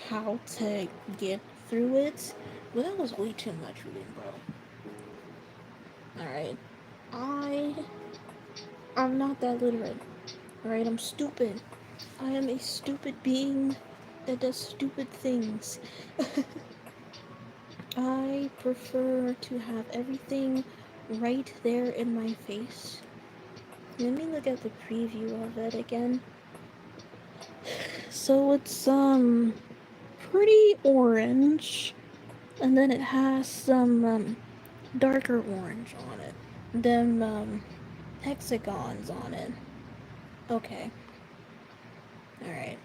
how to get through it, but that was way too much reading, bro. Alright. I I'm not that literate. Alright, I'm stupid. I am a stupid being that does stupid things. I prefer to have everything right there in my face. Let me look at the preview of it again. So it's pretty orange, and then it has some darker orange on it. Them hexagons on it. Okay. Alright.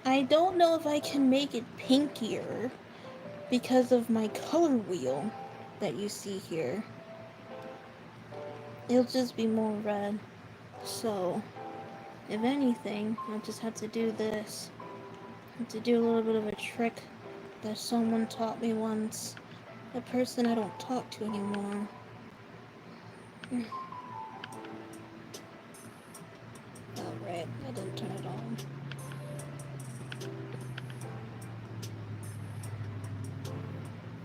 I don't know if I can make it pinkier because of my color wheel that you see here. It'll just be more red. So, if anything, I'll just have to do this. I have to do a little bit of a trick that someone taught me once. A person I don't talk to anymore. Oh, right. I didn't turn it on.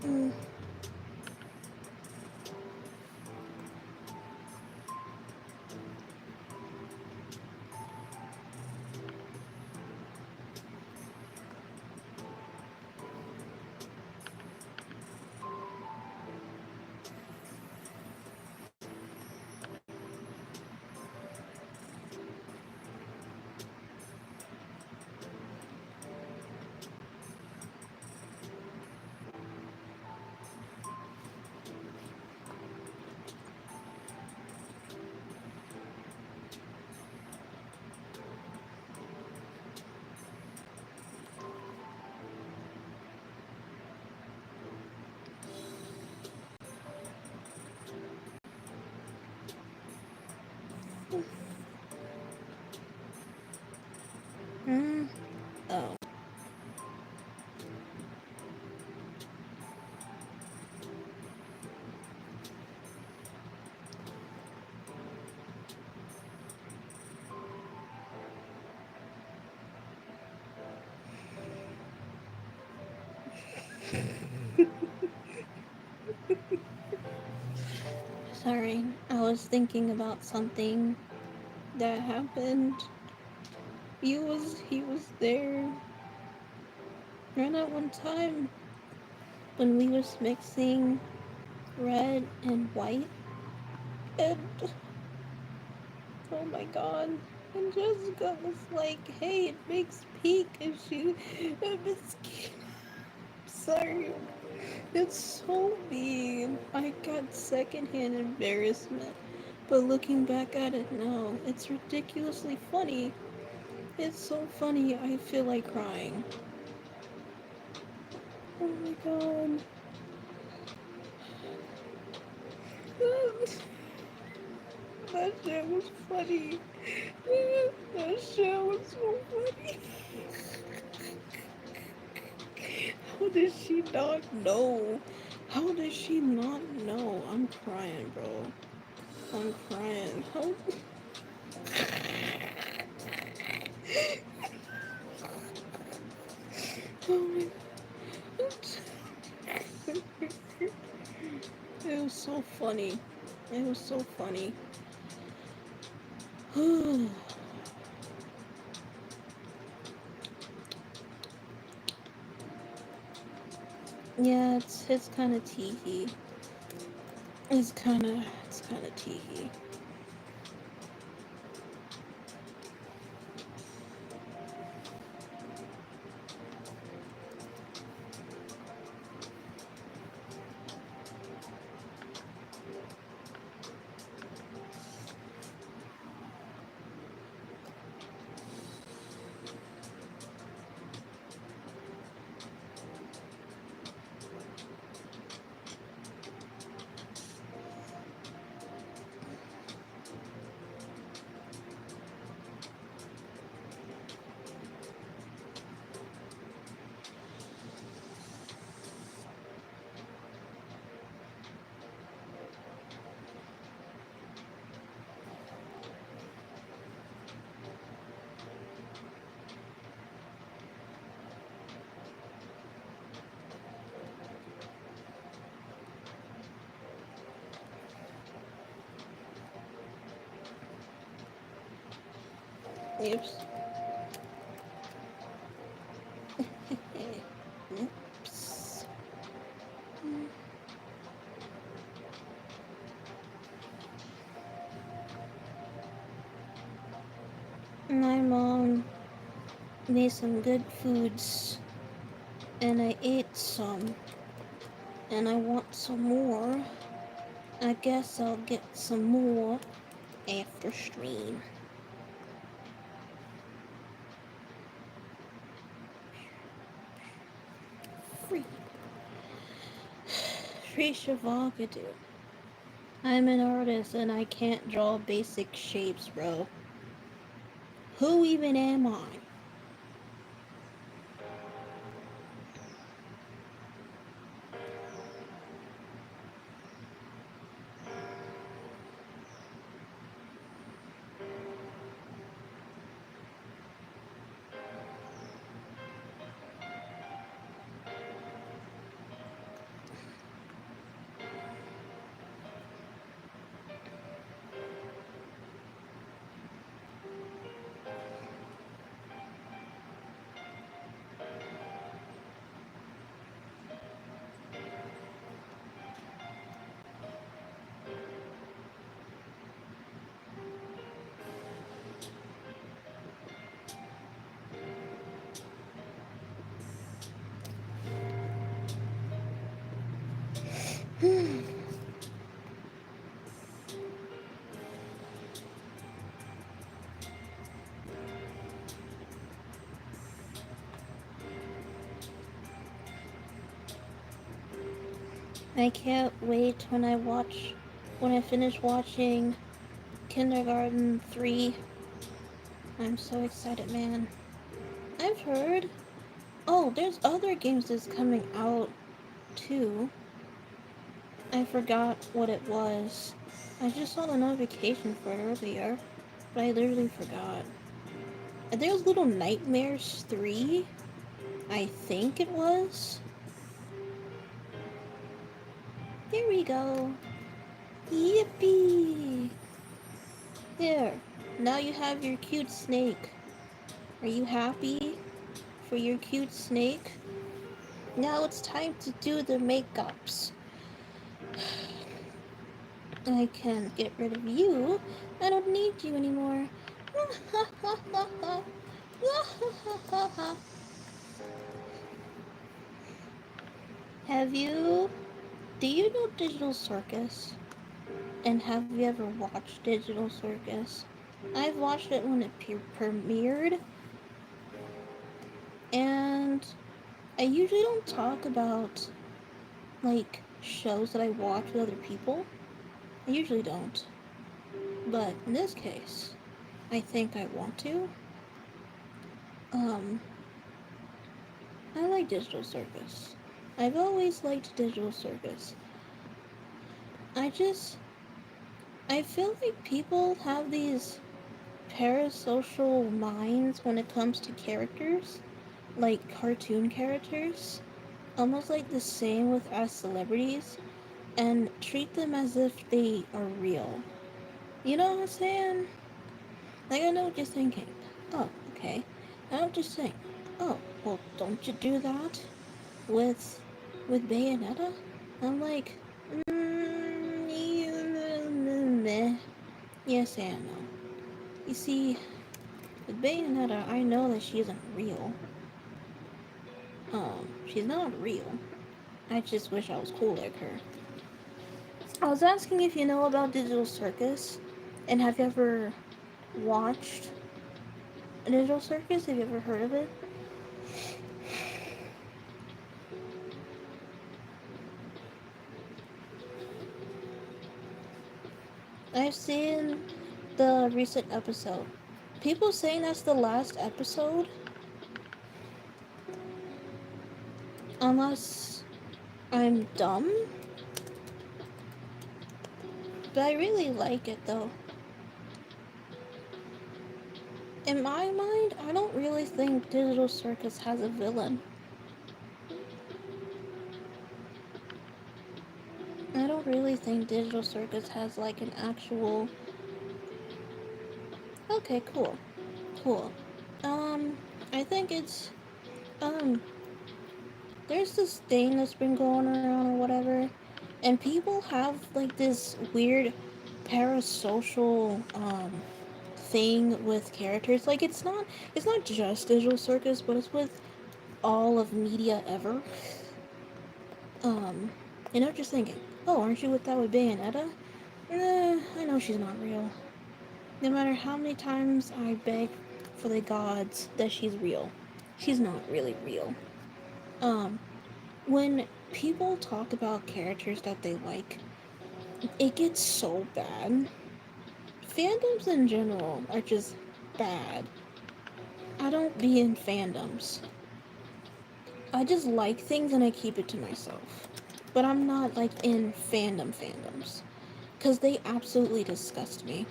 Mm. Sorry, I was thinking about something that happened. He was there. And at one time when we was mixing red and white, and oh my god, and Jessica was like, "Hey, it makes pink," and she, it's sorry, it's so mean. I got secondhand embarrassment, but looking back at it now, it's ridiculously funny. It's so funny. I feel like crying. Oh my god. That shit was funny. That shit was so funny. How did she not know? How did she not know? I'm crying, bro. I'm crying. How? Oh my god. It was so funny. It was so funny. Yeah, it's kind of teehee. It's kind of teehee. Oops. Oops. My mom made some good foods, and I ate some, and I want some more. I guess I'll get some more after stream. Free. Free Shavagadu. I'm an artist and I can't draw basic shapes, bro. Who even am I? I can't wait when I finish watching Kindergarten 3. I'm so excited, man. I've heard. Oh, there's other games that's coming out too. I forgot what it was. I just saw the notification for it earlier, but I literally forgot. There's Little Nightmares 3? I think it was. There we go. Yippee! There. Now you have your cute snake. Are you happy for your cute snake? Now it's time to do the makeups. I can't get rid of you. I don't need you anymore. Have you? Do you know Digital Circus? And have you ever watched Digital Circus? I've watched it when it premiered, and I usually don't talk about like shows that I watch with other people. I usually don't. But in this case, I think I want to. Um, I like Digital Circus. I've always liked Digital Circus. I just, I feel like people have these parasocial minds when it comes to characters, like cartoon characters, almost like the same with us celebrities, and treat them as if they are real. You know what I'm saying? Like, I know what you're thinking. Oh, okay. I know what you're saying. Oh, well, don't you do that with Bayonetta? I'm like, meh. Yes and no. You see, with Bayonetta, I know that she isn't real. She's not real. I just wish I was cool like her. I was asking if you know about Digital Circus, and have you ever watched Digital Circus? Have you ever heard of it? I've seen the recent episode. People saying that's the last episode, unless I'm dumb. But I really like it though. In my mind, I don't really think Digital Circus has a villain. I don't really think Digital Circus has like an actual. Okay, cool. Cool. I think it's. Um, there's this thing that's been going around or whatever, and people have like this weird parasocial, thing with characters. Like, it's not just Digital Circus, but it's with all of media ever. Um, you know, just thinking, oh, aren't you with that with Bayonetta? I know she's not real. No matter how many times I beg for the gods that she's real, she's not really real. Um, when people talk about characters that they like, it gets so bad. Fandoms in general are just bad. I don't be in fandoms. I just like things and I keep it to myself. But I'm not like in fandoms. Because they absolutely disgust me.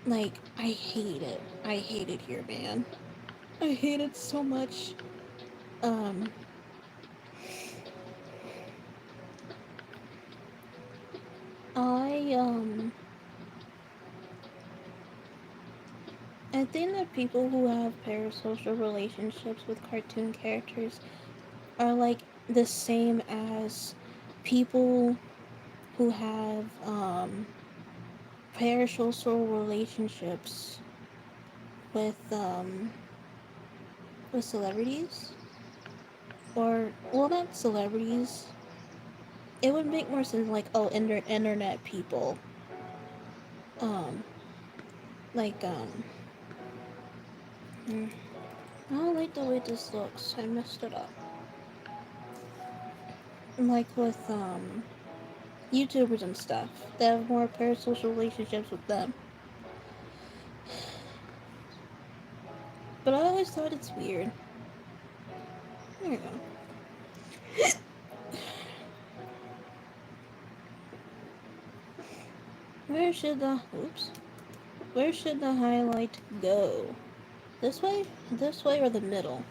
Like, I hate it. I hate it here, man. I hate it so much. Um, I, um, I think that people who have parasocial relationships with cartoon characters are like the same as people who have, parasocial relationships with, with celebrities. Or, well, not celebrities. It would make more sense like, oh, internet people. Um, like, I don't like the way this looks. I messed it up. Like with, YouTubers and stuff that have more parasocial relationships with them. But I always thought it's weird. There you go. Where should the, oops. Where should the highlight go? This way? This way or the middle?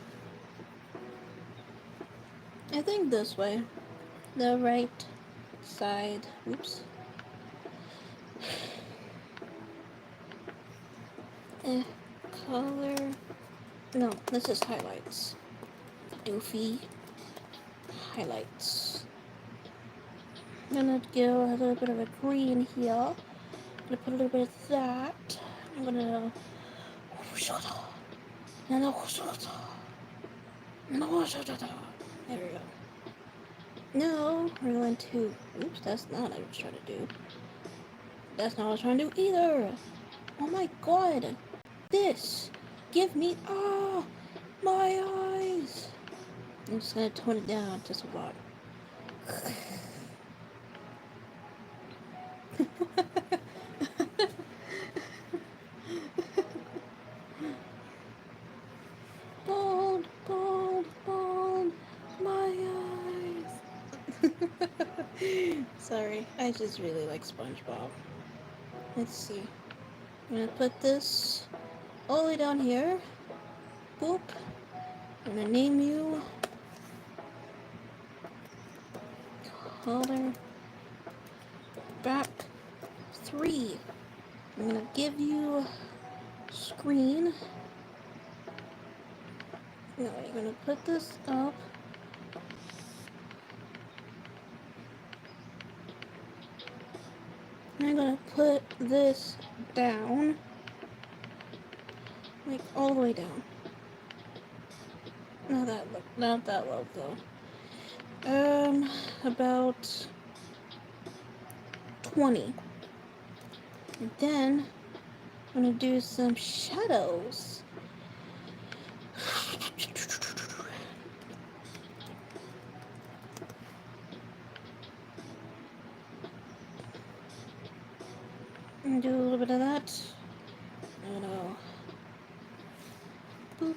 I think this way. The right side. Oops. Eh, color. No, this is highlights. Doofy highlights. I'm gonna go a little bit of a green here. I'm gonna put a little bit of that. I'm gonna. There we go. No, we're going to. Oops, that's not what I was trying to do. That's not what I was trying to do either. Oh my god. This. Give me. Ah! My eyes! I'm just gonna tone it down just a lot. Bald, bald, bald, my eyes. Sorry, I just really like SpongeBob. Let's see. I'm gonna put this all the way down here. Boop. I'm gonna name you color back 3. I'm gonna give you screen. No, I'm gonna put this up. I'm gonna put this down. Like all the way down. Not that low though. About 20. And then I'm gonna do some shadows. And do a little bit of that. I know. Boop.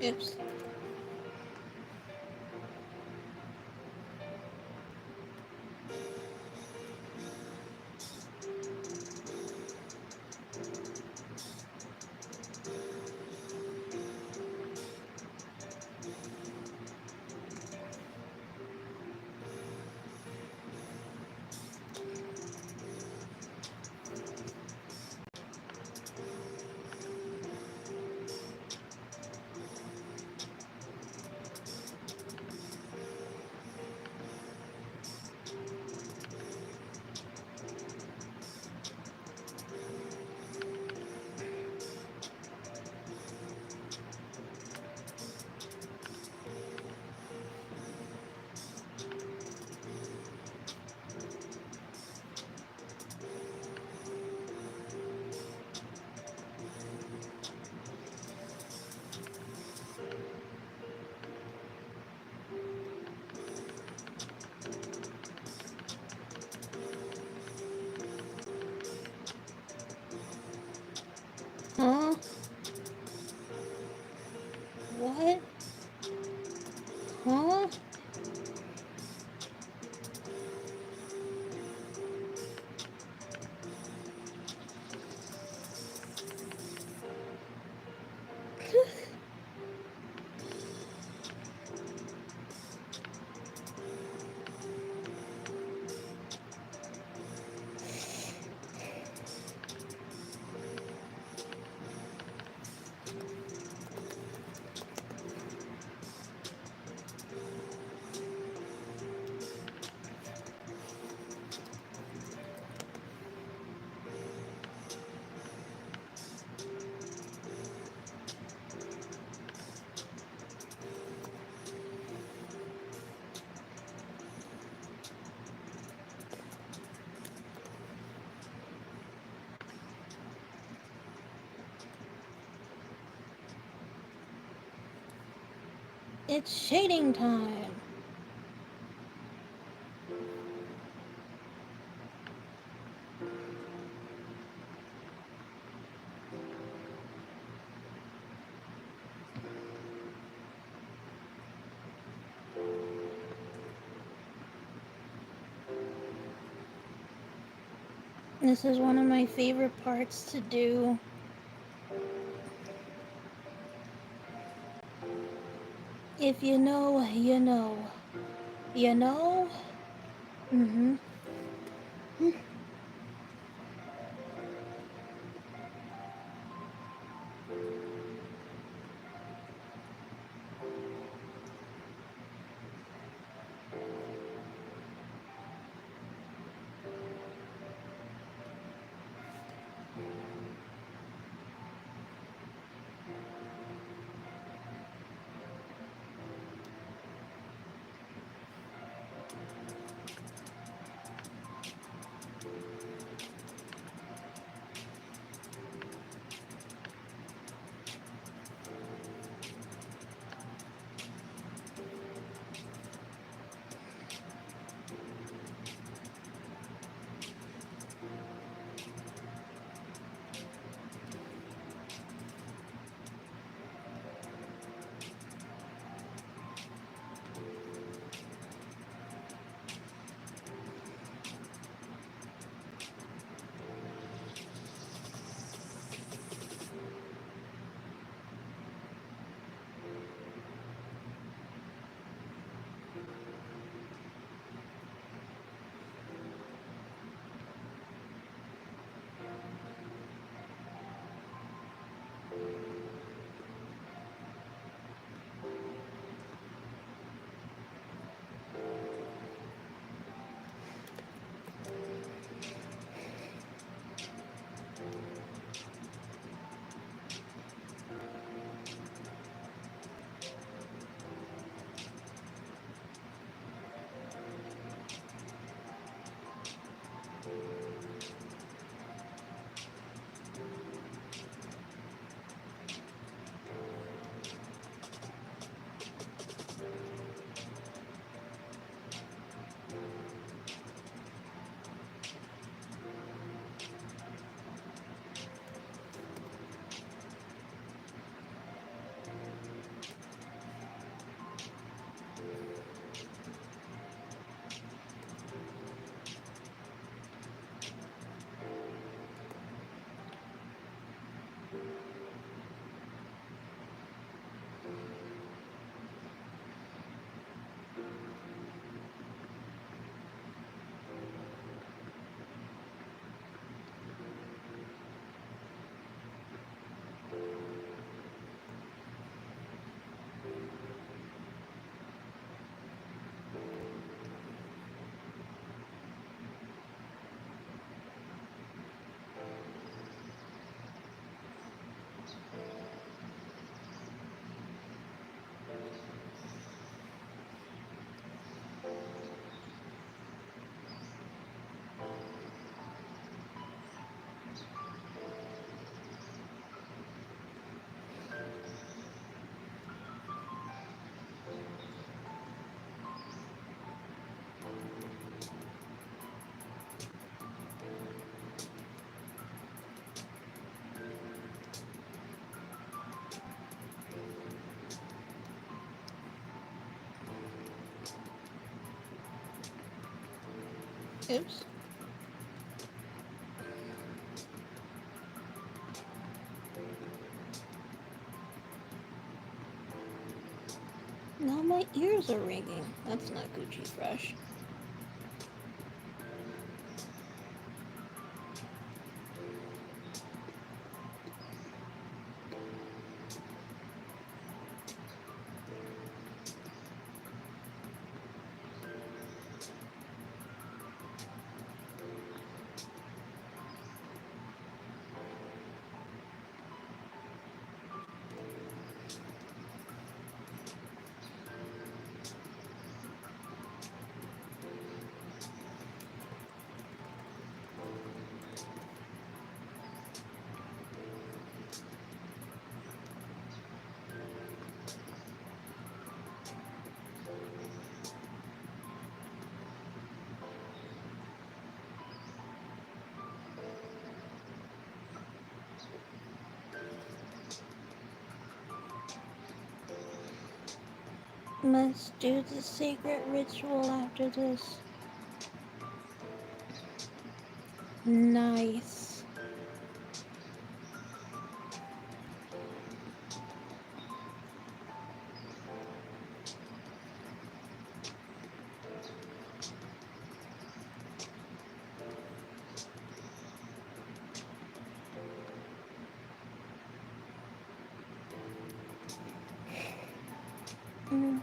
Oops. Huh? What? Huh? It's shading time. This is one of my favorite parts to do. If you know, you know. You know? Mm-hmm. Oops. Now my ears are ringing. That's not Gucci Fresh. Let's do the sacred ritual after this. Nice. Mm.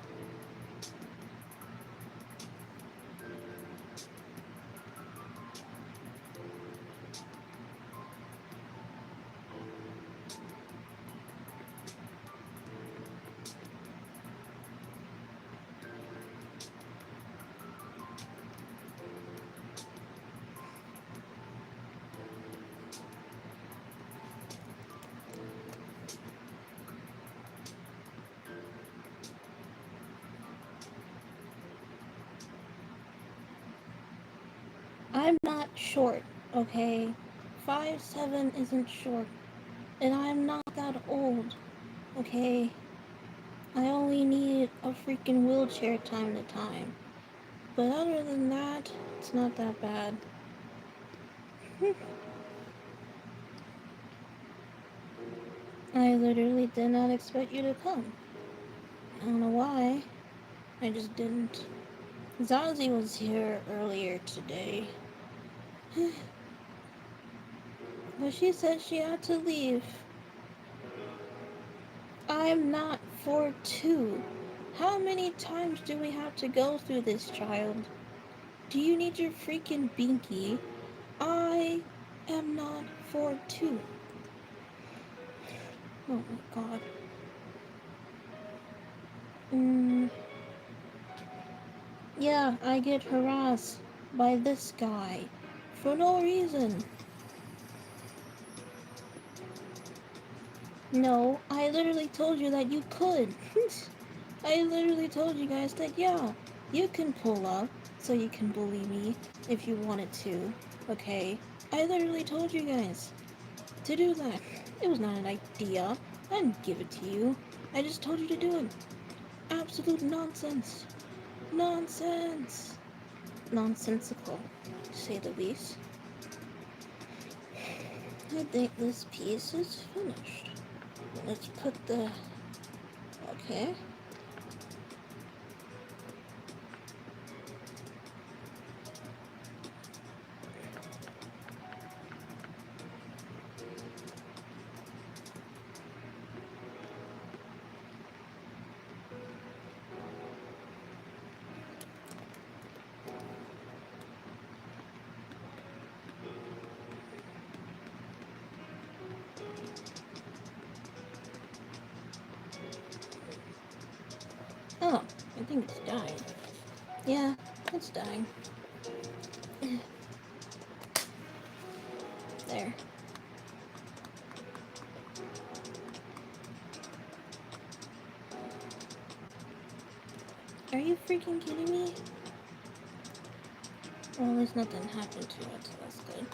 I'm not short, okay? 5'7" isn't short, and I'm not that old, okay? I only need a freaking wheelchair time to time. But other than that, it's not that bad. I literally did not expect you to come. I don't know why. I just didn't. Zazie was here earlier today. But she said she had to leave. I'm not 4'2". How many times do we have to go through this, child? Do you need your freaking binky? I am not 4'2". Oh my god. Yeah, I get harassed by this guy. For no reason. No, I literally told you that you could. I literally told you guys that, yeah, you can pull up so you can bully me if you wanted to. Okay? I literally told you guys to do that. It was not an idea. I didn't give it to you. I just told you to do it. Absolute nonsense. Nonsense. Nonsensical, to say the least. I think this piece is finished. Let's put the... Okay. Oh, I think it's dying. Yeah, it's dying. There. Are you freaking kidding me? Well, at least nothing happened to it, so that's good.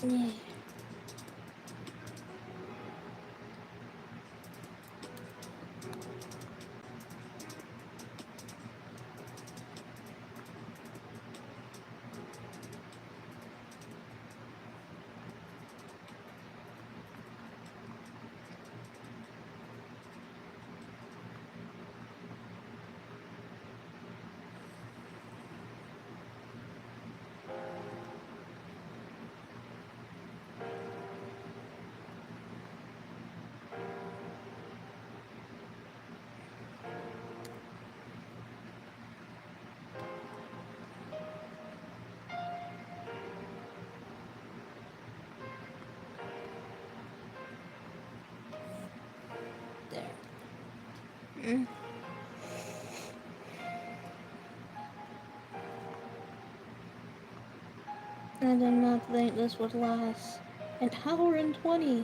Yeah. There. I did not think this would last an hour and 20.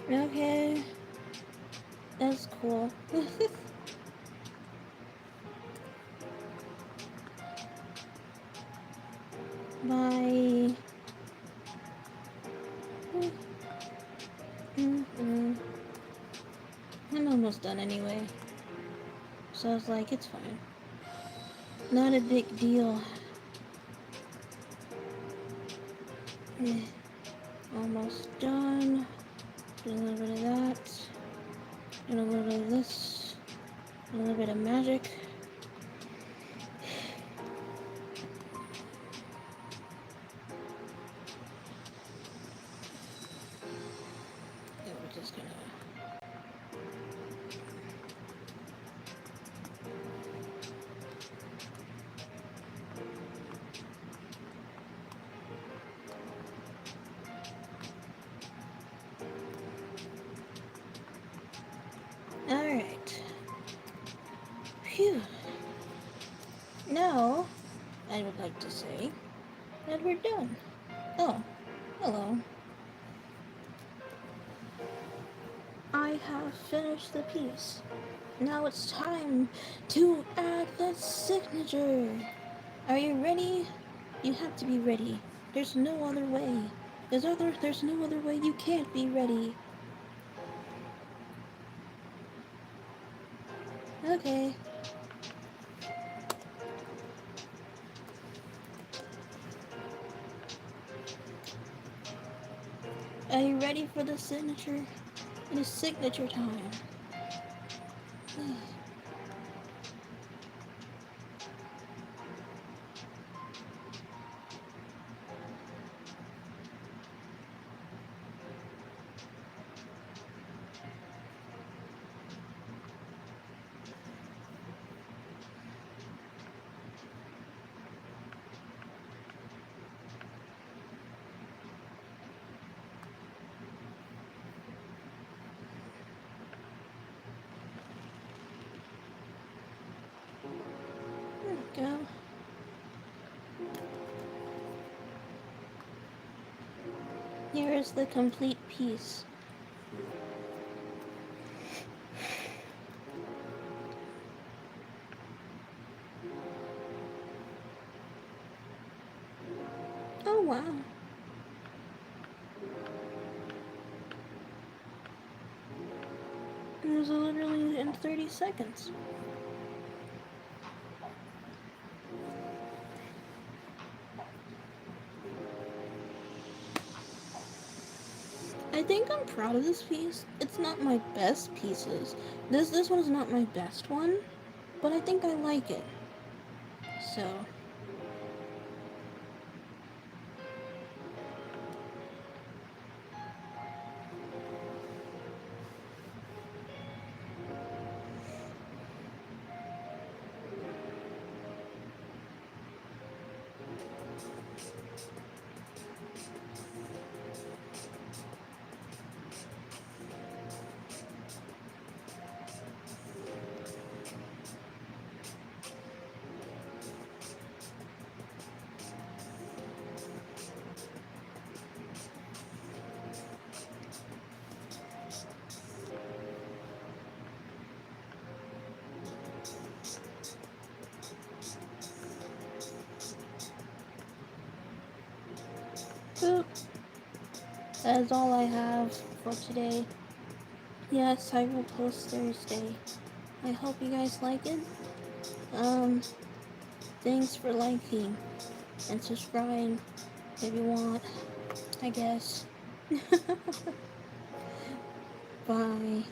Okay, that's cool. Bye. Mm-mm. I'm almost done anyway. So I was like, it's fine. Not a big deal. Almost done. Do a little bit of that. Do a little bit of this. A little bit of magic. Yeah, we're just gonna... Alright. Phew. Now, I would like to say that we're done. Oh, hello. I have finished the piece. Now it's time to add the signature. Are you ready? You have to be ready. There's no other way. There's no other way. You can't be ready. Okay. Are you ready for the signature? It is signature time. There we go. Here is the complete piece. Oh wow. It was literally in 30 seconds. I think I'm proud of this piece. It's not my best pieces. This one is not my best one, but I think I like it. So, boop. That is all I have for today. Yes, I will post Thursday. I hope you guys like it. Thanks for liking and subscribing if you want, I guess. Bye.